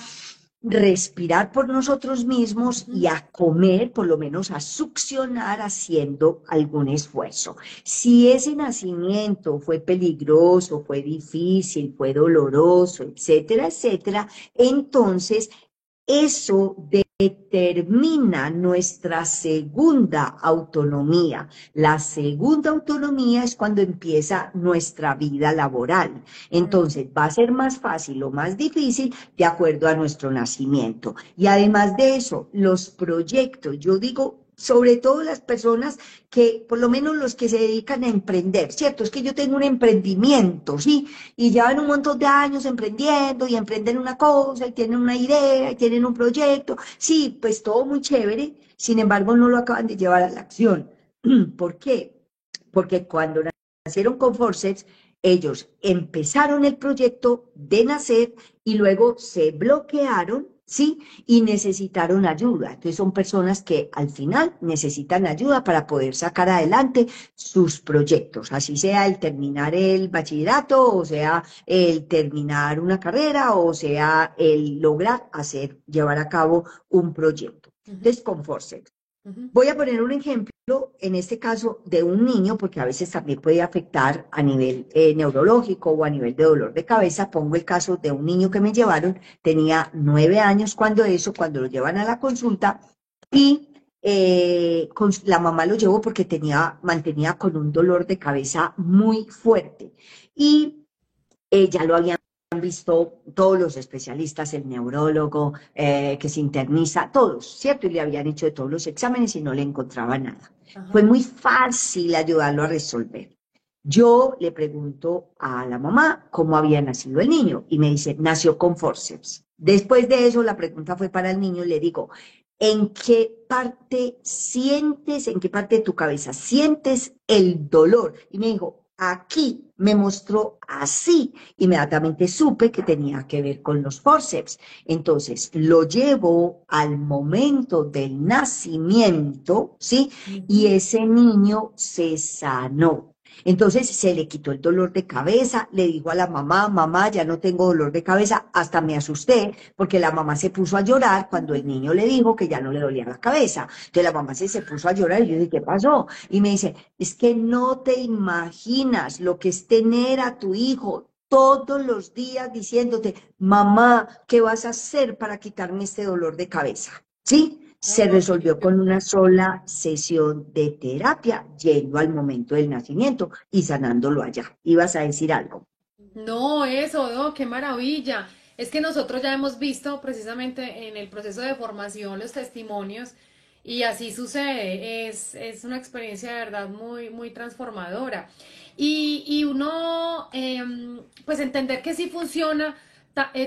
respirar por nosotros mismos y Ujú. a comer, por lo menos a succionar haciendo algún esfuerzo. Si ese nacimiento fue peligroso, fue difícil, fue doloroso, etcétera, etcétera, entonces eso determina nuestra segunda autonomía. La segunda autonomía es cuando empieza nuestra vida laboral. Ok. Entonces va a ser más fácil o más difícil de acuerdo a nuestro nacimiento. Y además de eso, los proyectos, yo digo sobre todo las personas que, por lo menos los que se dedican a emprender, ¿cierto? Es que yo tengo un emprendimiento, ¿sí? Y llevan un montón de años emprendiendo y emprenden una cosa y tienen una idea y tienen un proyecto. Sí, pues todo muy chévere, sin embargo no lo acaban de llevar a la acción. ¿Por qué? Porque cuando nacieron con Forceps, ellos empezaron el proyecto de nacer y luego se bloquearon, ¿sí? Y necesitaron ayuda. Entonces son personas que al final necesitan ayuda para poder sacar adelante sus proyectos, así sea el terminar el bachillerato, o sea el terminar una carrera, o sea el lograr hacer, llevar a cabo un proyecto. Ujú, Entonces, con Forceps. ujú. Voy a poner un ejemplo, en este caso, de un niño, porque a veces también puede afectar a nivel neurológico o a nivel de dolor de cabeza. Pongo el caso de un niño que me llevaron, tenía 9 años cuando lo llevan a la consulta y la mamá lo llevó porque mantenía con un dolor de cabeza muy fuerte. Y ya lo habían visto todos los especialistas, el neurólogo, que se interniza, todos, ¿cierto? Y le habían hecho de todos los exámenes y no le encontraban nada. Fue Ajá. muy fácil ayudarlo a resolver. Yo le pregunto a la mamá cómo había nacido el niño y me dice, nació con forceps. Después de eso, la pregunta fue para el niño y le digo, ¿en qué parte sientes, en qué parte de tu cabeza sientes el dolor? Y me dijo, aquí me mostró así. Inmediatamente supe que tenía que ver con los forceps. Entonces lo llevo al momento del nacimiento, ¿sí? Y Ujú. ese niño se sanó. Entonces se le quitó el dolor de cabeza, le dijo a la mamá, mamá, ya no tengo dolor de cabeza, hasta me asusté porque la mamá se puso a llorar cuando el niño le dijo que ya no le dolía la cabeza. Entonces la mamá se puso a llorar y yo dije, ¿qué pasó? Y me dice, es que no te imaginas lo que es tener a tu hijo todos los días diciéndote, mamá, ¿qué vas a hacer para quitarme este dolor de cabeza? ¿Sí? Se Oye, resolvió con una sola sesión de terapia, yendo al momento del nacimiento y sanándolo allá. ¿Ibas a decir algo? no, eso, no, qué maravilla. Es que nosotros ya hemos visto precisamente en el proceso de formación los testimonios y así sucede. Es una experiencia de verdad muy, muy transformadora. Y uno, pues entender que sí funciona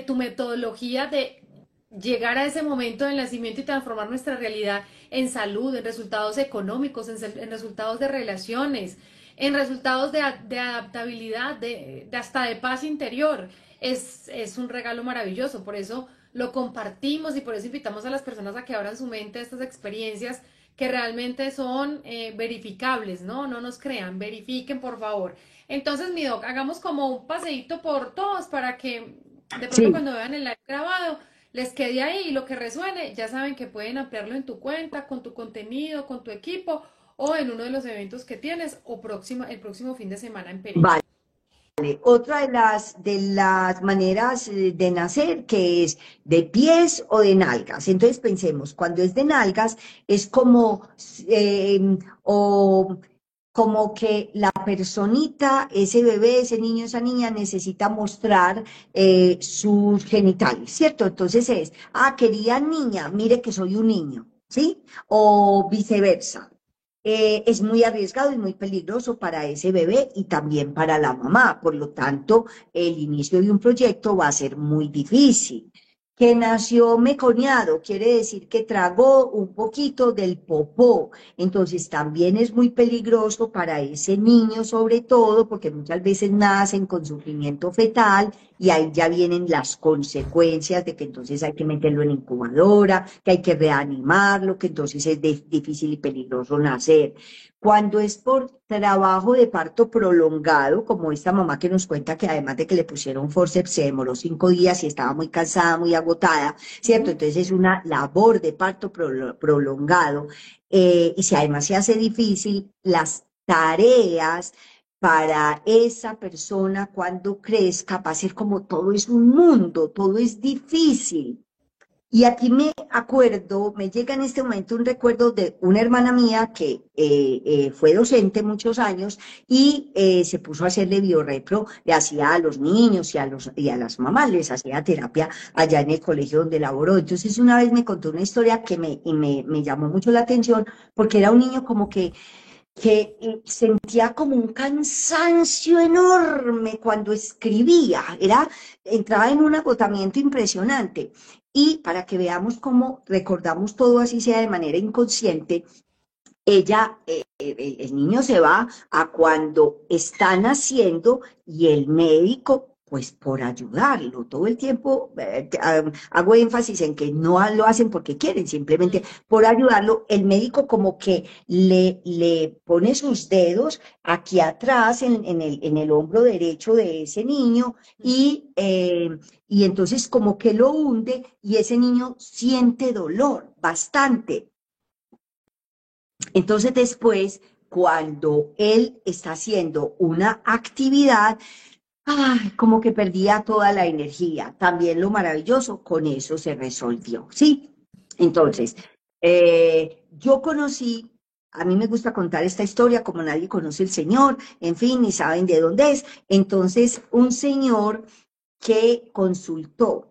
tu metodología de llegar a ese momento del nacimiento y transformar nuestra realidad en salud, en resultados económicos, en resultados de relaciones, en resultados de adaptabilidad, de hasta de paz interior. Es un regalo maravilloso, por eso lo compartimos y por eso invitamos a las personas a que abran su mente a estas experiencias que realmente son verificables, ¿no? No nos crean, verifiquen por favor. Entonces, mi doc, hagamos como un paseíto por todos para que de pronto Sí, cuando vean el live grabado les quede ahí y lo que resuene, ya saben que pueden ampliarlo en tu cuenta, con tu contenido, con tu equipo o en uno de los eventos que tienes o el próximo fin de semana en Pereira. vale. Otra de las maneras de nacer, que es de pies o de nalgas. Entonces pensemos, cuando es de nalgas, es como, o como que la personita, ese bebé, ese niño, esa niña necesita mostrar sus genitales, ¿cierto? Entonces es, quería niña, mire que soy un niño, ¿sí? O viceversa. Es muy arriesgado y muy peligroso para ese bebé y también para la mamá. Por lo tanto, el inicio de un proyecto va a ser muy difícil. Que nació meconiado, quiere decir que tragó un poquito del popó. Entonces, también es muy peligroso para ese niño, sobre todo, porque muchas veces nacen con sufrimiento fetal y ahí ya vienen las consecuencias de que entonces hay que meterlo en incubadora, que hay que reanimarlo, que entonces es difícil y peligroso nacer. Cuando es por trabajo de parto prolongado, como esta mamá que nos cuenta que además de que le pusieron forceps, se demoró 5 días y estaba muy cansada, muy agotada, ¿cierto? Ujú. Entonces es una labor de parto prolongado. Y si además se hace difícil, las tareas para esa persona cuando crezca va a ser como todo es un mundo, todo es difícil. Y aquí me acuerdo, me llega en este momento un recuerdo de una hermana mía que fue docente muchos años y se puso a hacerle biorepro, le hacía a los niños y a las mamás, les hacía terapia allá en el colegio donde laboró. Entonces una vez me contó una historia que me llamó mucho la atención porque era un niño como que sentía como un cansancio enorme cuando escribía, entraba en un agotamiento impresionante. Y para que veamos cómo recordamos todo así sea de manera inconsciente, el niño se va a cuando están haciendo y el médico, pues por ayudarlo, todo el tiempo hago énfasis en que no lo hacen porque quieren, simplemente por ayudarlo, el médico como que le pone sus dedos aquí atrás en el hombro derecho de ese niño y entonces como que lo hunde y ese niño siente dolor bastante. Entonces después, cuando él está haciendo una actividad, ay, como que perdía toda la energía. También lo maravilloso, con eso se resolvió, ¿sí? Entonces, yo conocí, a mí me gusta contar esta historia como nadie conoce el Señor, en fin, ni saben de dónde es. Entonces, un señor que consultó,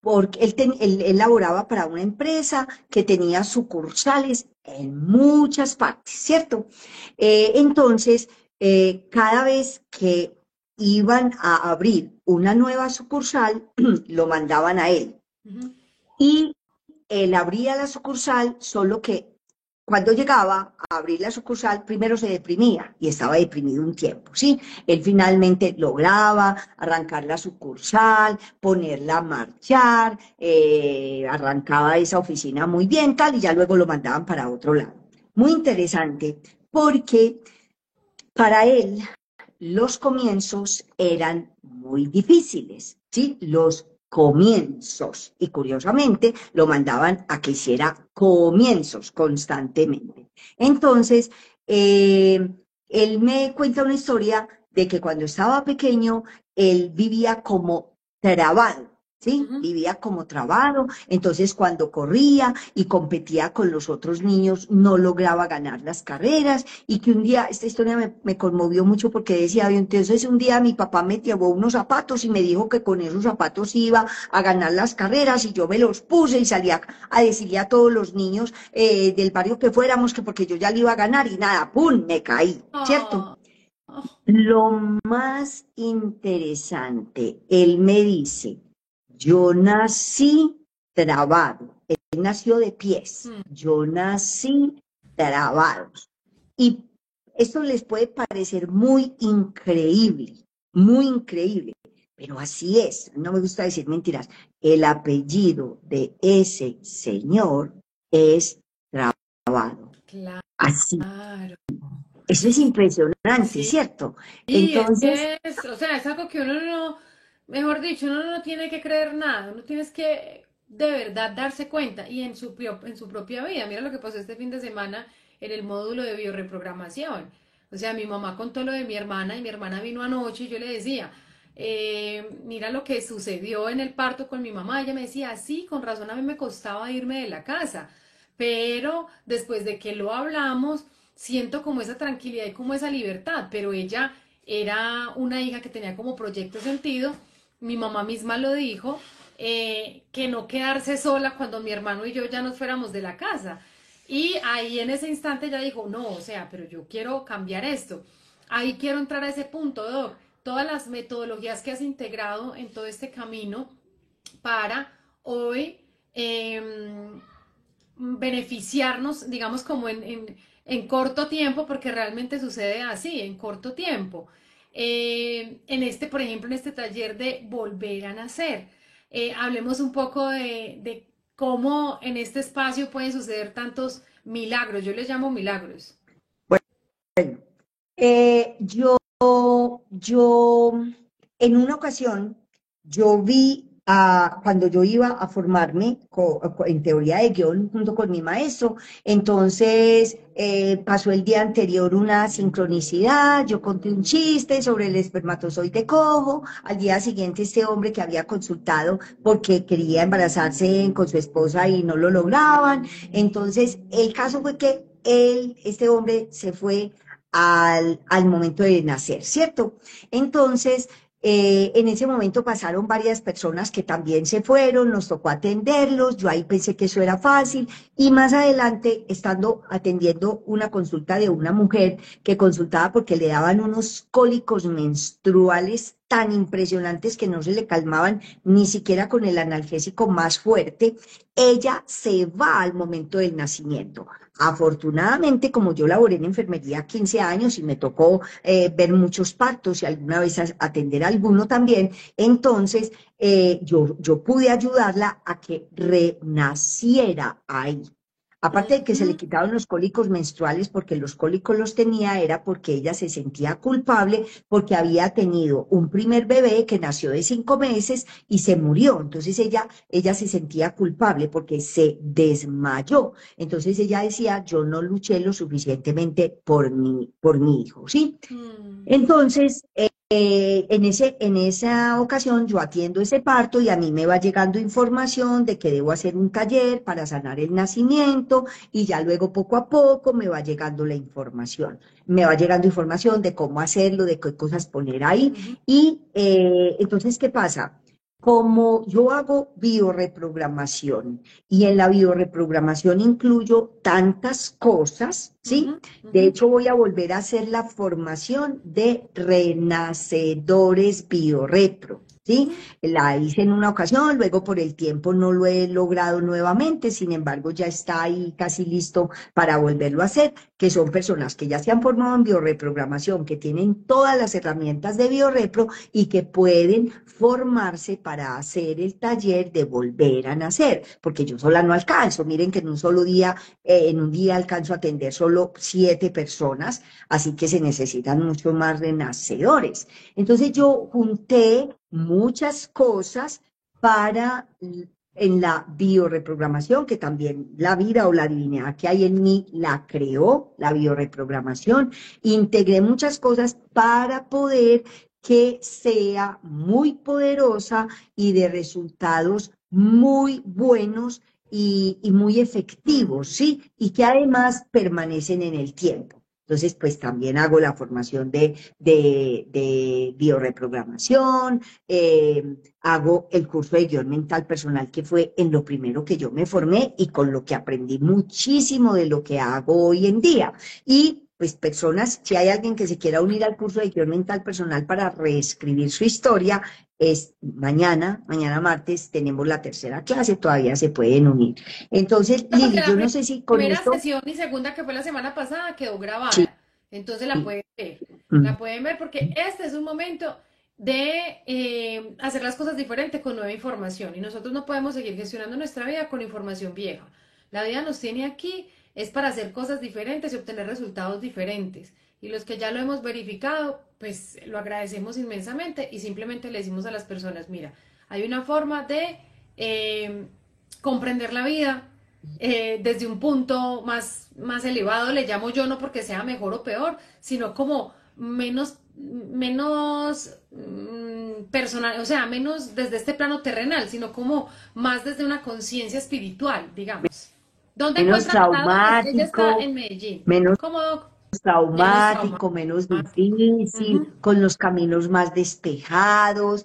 porque él laboraba para una empresa que tenía sucursales en muchas partes, ¿cierto? Entonces, cada vez que iban a abrir una nueva sucursal, lo mandaban a él. Ujú. Y él abría la sucursal, solo que cuando llegaba a abrir la sucursal, primero se deprimía y estaba deprimido un tiempo, ¿sí? Él finalmente lograba arrancar la sucursal, ponerla a marchar, arrancaba esa oficina muy bien, tal, y ya luego lo mandaban para otro lado. Muy interesante, porque para él los comienzos eran muy difíciles, ¿sí? Los comienzos. Y curiosamente lo mandaban a que hiciera comienzos constantemente. Entonces, él me cuenta una historia de que cuando estaba pequeño, él vivía como trabado. ¿Sí? Ujú. Vivía como trabado, entonces cuando corría y competía con los otros niños no lograba ganar las carreras y que un día, esta historia me conmovió mucho porque decía, entonces un día mi papá me llevó unos zapatos y me dijo que con esos zapatos iba a ganar las carreras y yo me los puse y salía a decirle a todos los niños del barrio que fuéramos que porque yo ya le iba a ganar y nada, ¡pum!, me caí, ¿cierto? Ah, ah, Lo más interesante, él me dice, yo nací trabado, él nació de pies, mm, yo nací trabado. Y esto les puede parecer muy increíble, pero así es, no me gusta decir mentiras. El apellido de ese señor es Trabado, así. claro. Eso es impresionante, Sí, ¿cierto? es Entonces, que es, o sea, es algo que uno no, mejor dicho, uno no tiene que creer nada, uno tienes que de verdad darse cuenta y en su propia vida. Mira lo que pasó este fin de semana en el módulo de bioreprogramación. O sea, mi mamá contó lo de mi hermana y mi hermana vino anoche y yo le decía, mira lo que sucedió en el parto con mi mamá. Ella me decía, sí, con razón a mí me costaba irme de la casa, pero después de que lo hablamos, siento como esa tranquilidad y como esa libertad, pero ella era una hija que tenía como proyecto sentido, mi mamá misma lo dijo, que no quedarse sola cuando mi hermano y yo ya nos fuéramos de la casa. Y ahí en ese instante ella dijo, no, o sea, pero yo quiero cambiar esto. Ahí quiero entrar a ese punto, Doc. Todas las metodologías que has integrado en todo este camino para hoy beneficiarnos, digamos, como en corto tiempo, porque realmente sucede así, en corto tiempo. En este, por ejemplo, en este taller de volver a nacer, hablemos un poco de cómo en este espacio pueden suceder tantos milagros, yo les llamo milagros. yo en una ocasión, yo vi cuando yo iba a formarme en teoría de guión junto con mi maestro. Entonces pasó el día anterior una sincronicidad, yo conté un chiste sobre el espermatozoide cojo, al día siguiente este hombre que había consultado porque quería embarazarse con su esposa y no lo lograban. Entonces el caso fue que este hombre se fue al momento de nacer, ¿cierto? Entonces, en ese momento pasaron varias personas que también se fueron, nos tocó atenderlos, yo ahí pensé que eso era fácil y más adelante, estando atendiendo una consulta de una mujer que consultaba porque le daban unos cólicos menstruales tan impresionantes que no se le calmaban ni siquiera con el analgésico más fuerte, ella se va al momento del nacimiento. Afortunadamente, como yo laboré en enfermería 15 años y me tocó ver muchos partos y alguna vez atender a alguno también, entonces yo pude ayudarla a que renaciera ahí. Aparte de que se le Ujú. quitaron los cólicos menstruales porque los cólicos los tenía, era porque ella se sentía culpable porque había tenido un primer bebé que nació de 5 meses y se murió. Entonces ella se sentía culpable porque se desmayó. Entonces ella decía, yo no luché lo suficientemente por mi hijo, ¿sí? Mm. Entonces, en esa ocasión yo atiendo ese parto y a mí me va llegando información de que debo hacer un taller para sanar el nacimiento y ya luego poco a poco me va llegando la información. Me va llegando información de cómo hacerlo, de qué cosas poner ahí. Ujú, Y entonces, ¿qué pasa? Como yo hago bioreprogramación y en la bioreprogramación incluyo tantas cosas, ujú, ¿sí? De ujú. hecho, voy a volver a hacer la formación de renacedores biorepro, ¿sí? La hice en una ocasión, luego por el tiempo no lo he logrado nuevamente, sin embargo, ya está ahí casi listo para volverlo a hacer, que son personas que ya se han formado en bioreprogramación, que tienen todas las herramientas de biorepro y que pueden formarse para hacer el taller de volver a nacer, porque yo sola no alcanzo. Miren que en un día alcanzo a atender solo 7 personas, así que se necesitan mucho más renacedores. Entonces yo junté muchas cosas para en la bioreprogramación, que también la vida o la divinidad que hay en mí la creó, la bioreprogramación, integré muchas cosas para poder que sea muy poderosa y de resultados muy buenos y muy efectivos, Mm. ¿sí? Y que además permanecen en el tiempo. Entonces, pues también hago la formación de bioreprogramación, hago el curso de guión mental personal, que fue en lo primero que yo me formé y con lo que aprendí muchísimo de lo que hago hoy en día. Y pues personas, si hay alguien que se quiera unir al curso de guión mental personal para reescribir su historia, es mañana martes, tenemos la tercera clase, todavía se pueden unir. Entonces, Porque Lili, la yo no sé si con primera esto, sesión y segunda que fue la semana pasada quedó sí, grabada. Entonces la sí, pueden ver. mm, La pueden ver porque este es un momento de hacer las cosas diferentes con nueva información. Y nosotros no podemos seguir gestionando nuestra vida con información vieja. La vida nos tiene aquí, es para hacer cosas diferentes y obtener resultados diferentes. Y los que ya lo hemos verificado, pues lo agradecemos inmensamente y simplemente le decimos a las personas, mira, hay una forma de comprender la vida desde un punto más elevado, le llamo yo, no porque sea mejor o peor, sino como menos personal, o sea, menos desde este plano terrenal, sino como más desde una conciencia espiritual, digamos. ¿Dónde menos encuentra a Doc? Ella está traumático, en Medellín. menos ¿Cómo, Doc? Menos traumático, menos traumático. difícil, Ujú. con los caminos más despejados.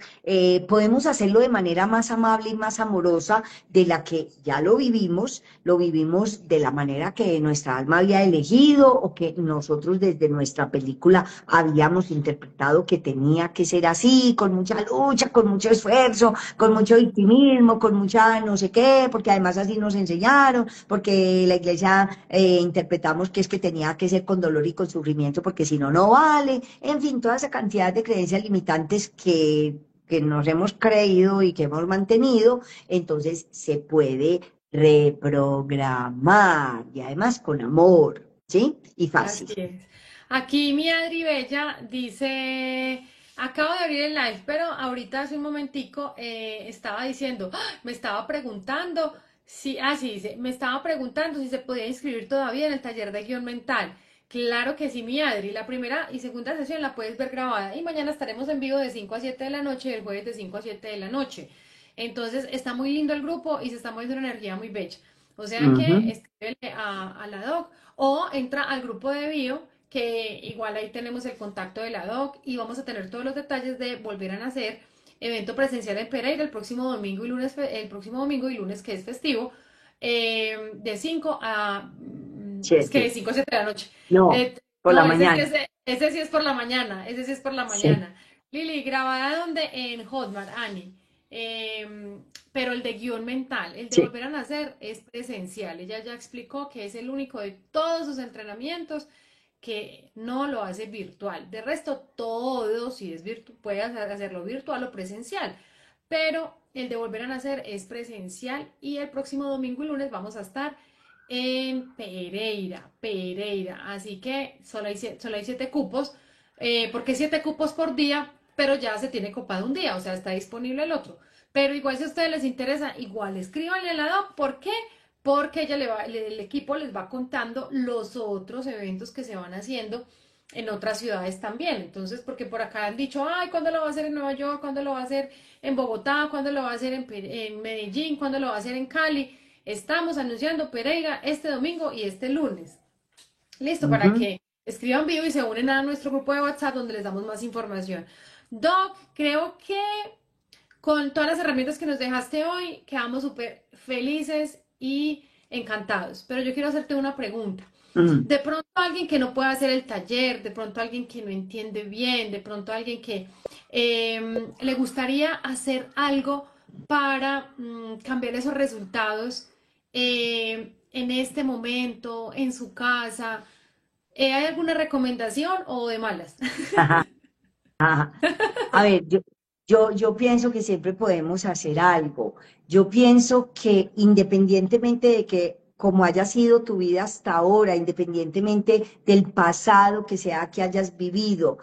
Podemos hacerlo de manera más amable y más amorosa de la que ya lo vivimos de la manera que nuestra alma había elegido o que nosotros desde nuestra película habíamos interpretado que tenía que ser así, con mucha lucha, con mucho esfuerzo, con mucho victimismo, con mucha no sé qué, porque además así nos enseñaron, porque la iglesia interpretamos que es que tenía que ser con dolor y con sufrimiento, porque si no, no vale. En fin, toda esa cantidad de creencias limitantes que nos hemos creído y que hemos mantenido, entonces se puede reprogramar y además con amor, ¿sí? Y Así fácil. es. Aquí mi Adri Bella dice, Acabo de abrir el live, pero ahorita hace un momentico estaba diciendo, ¡ah! Me estaba preguntando si, sí, dice, me estaba preguntando si se podía inscribir todavía en el taller de guión mental. Claro que sí, mi Adri. La primera y segunda sesión la puedes ver grabada y mañana estaremos en vivo de 5 a 7 de la noche y el jueves de 5 a 7 de la noche. Entonces está muy lindo el grupo y se está moviendo una energía muy bella. O sea que Ujú. escríbele a la doc o entra al grupo de bio, que igual ahí tenemos el contacto de la doc y vamos a tener todos los detalles de Volver a Nacer, evento presencial en Pereira el próximo domingo y lunes, el próximo domingo y lunes que es festivo, de 5 a, es que de 7. 5 a 7 de la noche. No, por la No, mañana. ese sí es por la mañana, ese sí es por la Sí, mañana. Lili, ¿grabada donde? En Hotmart, Ani. Pero el de guión mental, el de sí. Volver a Nacer es presencial. Ella ya explicó que es el único de todos sus entrenamientos que no lo hace virtual. De resto, todo, si es virtual, puede hacerlo virtual o presencial. Pero el de Volver a Nacer es presencial y el próximo domingo y lunes vamos a estar en Pereira, Pereira. Así que solo hay 7 cupos, porque 7 cupos por día, pero ya se tiene copado un día, o sea, está disponible el otro. Pero igual si a ustedes les interesa, igual escríbanle a la doc. ¿Por qué? Porque ella el equipo les va contando los otros eventos que se van haciendo en otras ciudades también. Entonces, porque por acá han dicho, ay, ¿cuándo lo va a hacer en Nueva York? ¿Cuándo lo va a hacer en Bogotá? ¿Cuándo lo va a hacer en Medellín? ¿Cuándo lo va a hacer en Cali? Estamos anunciando Pereira este domingo y este lunes. Listo, para Ujú. que escriban vivo y se unen a nuestro grupo de WhatsApp donde les damos más información. Doc, creo que con todas las herramientas que nos dejaste hoy, quedamos súper felices y encantados. Pero yo quiero hacerte una pregunta. Mm. De pronto alguien que no puede hacer el taller, de pronto alguien que no entiende bien, de pronto alguien que le gustaría hacer algo para cambiar esos resultados en este momento, en su casa. ¿Hay alguna recomendación o de malas? Ajá, ajá. A ver, yo pienso que siempre podemos hacer algo. Yo pienso que independientemente de que como haya sido tu vida hasta ahora, independientemente del pasado que sea que hayas vivido,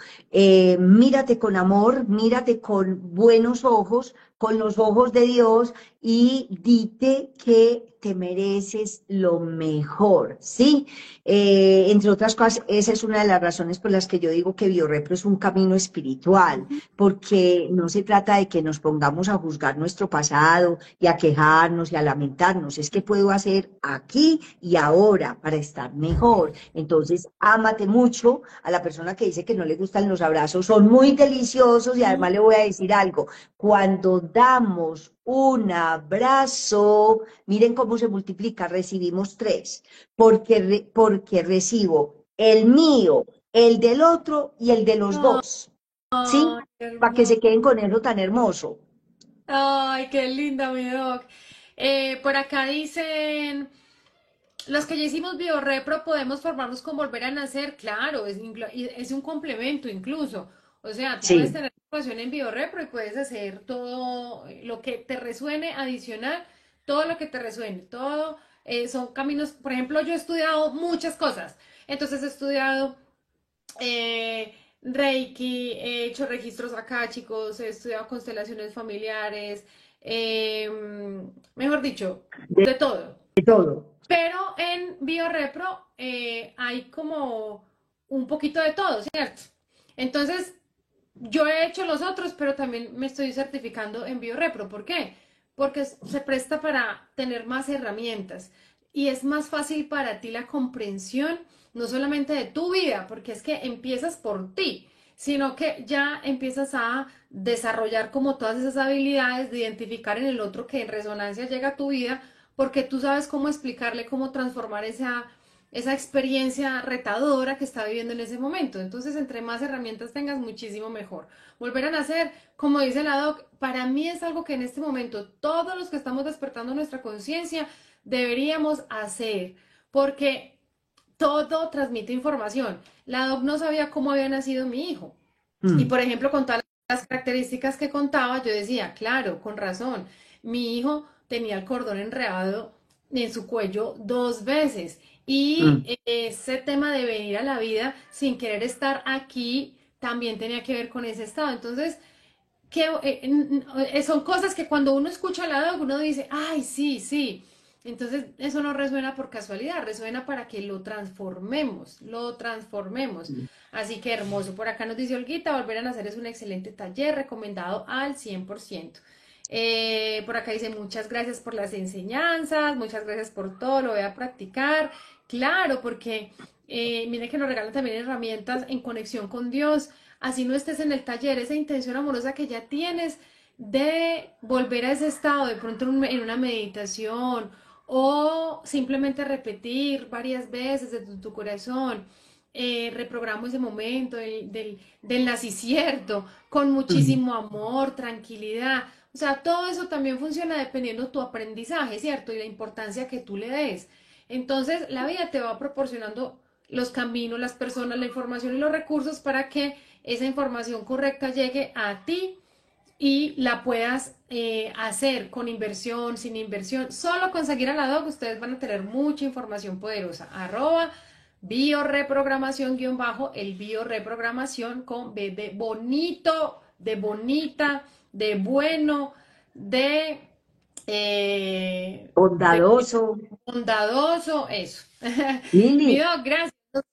mírate con amor, mírate con buenos ojos, con los ojos de Dios y dite que te mereces lo mejor, ¿sí? Entre otras cosas, esa es una de las razones por las que yo digo que Biorrepro es un camino espiritual porque no se trata de que nos pongamos a juzgar nuestro pasado y a quejarnos y a lamentarnos, es que puedo hacer aquí y ahora para estar mejor. Entonces, ámate mucho. A la persona que dice que no le gustan los abrazos, son muy deliciosos y además le voy a decir algo, cuando damos un abrazo, miren cómo se multiplica, recibimos 3, porque recibo el mío, el del otro y el de los dos. ¿Sí? Ay, qué Para que se hermoso. queden con eso tan hermoso. Ay, qué linda, mi doc. Por acá dicen, los que ya hicimos biorrepro podemos formarnos con volver a nacer. Claro, es un complemento incluso. O sea, tú puedes Sí. tener formación en biorrepro y puedes hacer todo lo que te resuene adicional, todo lo que te resuene. Todo son caminos. Por ejemplo, yo he estudiado muchas cosas. Entonces he estudiado Reiki, he hecho registros acá, chicos, he estudiado constelaciones familiares, mejor dicho, De, de todo. de todo. Pero en BioRepro hay como un poquito de todo, ¿cierto? Entonces, yo he hecho los otros, pero también me estoy certificando en BioRepro. ¿Por qué? Porque se presta para tener más herramientas y es más fácil para ti la comprensión, no solamente de tu vida, porque es que empiezas por ti, sino que ya empiezas a desarrollar como todas esas habilidades de identificar en el otro que en resonancia llega a tu vida, porque tú sabes cómo explicarle, cómo transformar esa experiencia retadora que está viviendo en ese momento. Entonces, entre más herramientas tengas, muchísimo mejor. Volver a nacer, como dice la doc, para mí es algo que en este momento todos los que estamos despertando nuestra conciencia deberíamos hacer, porque todo transmite información. La doc no sabía cómo había nacido mi hijo. Y Mm, por ejemplo, con todas las características que contaba, yo decía, claro, con razón, mi hijo tenía el cordón enredado en su cuello 2 veces. Y mm, ese tema de venir a la vida sin querer estar aquí también tenía que ver con ese estado. Entonces, que son cosas que cuando uno escucha la doc, uno dice, ay, sí, sí. Entonces, eso no resuena por casualidad, resuena para que lo transformemos, lo transformemos. Así que hermoso. Por acá nos dice Olguita, volver a nacer es un excelente taller, recomendado al 100%. Por acá dice, muchas gracias por las enseñanzas, muchas gracias por todo, lo voy a practicar. Claro, porque mire que nos regalan también herramientas en conexión con Dios. Así no estés en el taller, esa intención amorosa que ya tienes de volver a ese estado, de pronto en una meditación o simplemente repetir varias veces desde tu corazón. Reprogramo ese momento del nacicierto con Ujú. muchísimo amor, tranquilidad. O sea, todo eso también funciona dependiendo tu aprendizaje, ¿cierto? Y la importancia que tú le des. Entonces, la vida te va proporcionando los caminos, las personas, la información y los recursos para que esa información correcta llegue a ti y la puedas hacer con inversión, sin inversión. Solo con seguir a la doc ustedes van a tener mucha información poderosa. Arroba bioreprogramación guión bajo, el bioreprogramación con B de bonito, de bonita, de bueno, de Bondadoso. bondadoso, eso. Mi Lili, doc, gracias,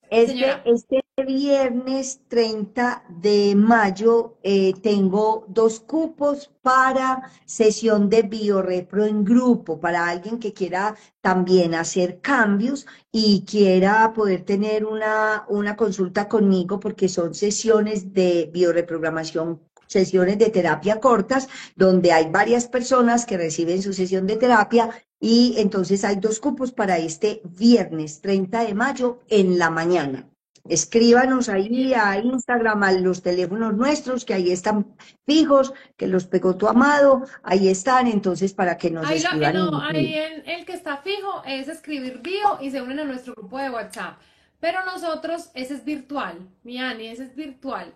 este, señora. este viernes 30 de mayo tengo 2 cupos para sesión de biorepro en grupo, para alguien que quiera también hacer cambios y quiera poder tener una consulta conmigo, porque son sesiones de bioreprogramación, sesiones de terapia cortas, donde hay varias personas que reciben su sesión de terapia y entonces hay 2 cupos para este viernes 30 de mayo en la mañana. Escríbanos ahí a Instagram, a los teléfonos nuestros, que ahí están fijos, que los pegó tu amado, ahí están, entonces para que nos Ahí, escriban. no, ahí el que está fijo es escribir bio y se unen a nuestro grupo de WhatsApp. Pero nosotros, ese es virtual, mi Ani, ese es virtual.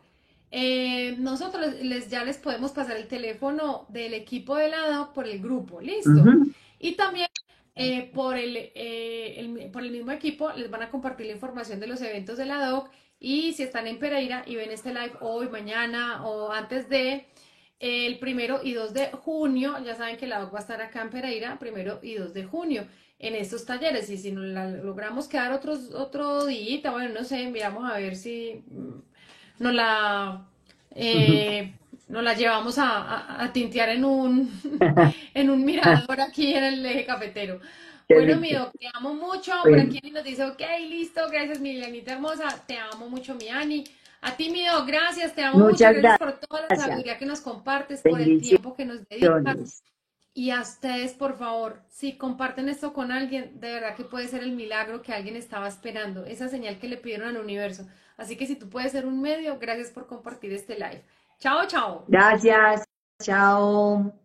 Nosotros ya les podemos pasar el teléfono del equipo de la DOC por el grupo, listo. Ujú. Y también por el mismo equipo les van a compartir la información de los eventos de la DOC y si están en Pereira y ven este live hoy, mañana o antes de, el 1 y 2 de junio, ya saben que la doc va a estar acá en Pereira, 1 y 2 de junio, en estos talleres. Y si nos la logramos quedar otro día, bueno, no sé, miramos a ver si nos la, Ujú. nos la llevamos a tintear en un mirador aquí en el eje cafetero. Qué Bueno, mi rico. doc, te amo mucho. Por Bueno, aquí nos dice, ok, listo, gracias, mi Lianita hermosa. Te amo mucho, mi Ani. A ti, mi doc, gracias, te amo mucho. muchas Gracias por toda la gracias. sabiduría que nos compartes, por el Bendiciones. tiempo que nos dedicas. Y a ustedes, por favor, si comparten esto con alguien, de verdad que puede ser el milagro que alguien estaba esperando, esa señal que le pidieron al universo. Así que si tú puedes ser un medio, gracias por compartir este live. Chao, chao. Gracias. Chao.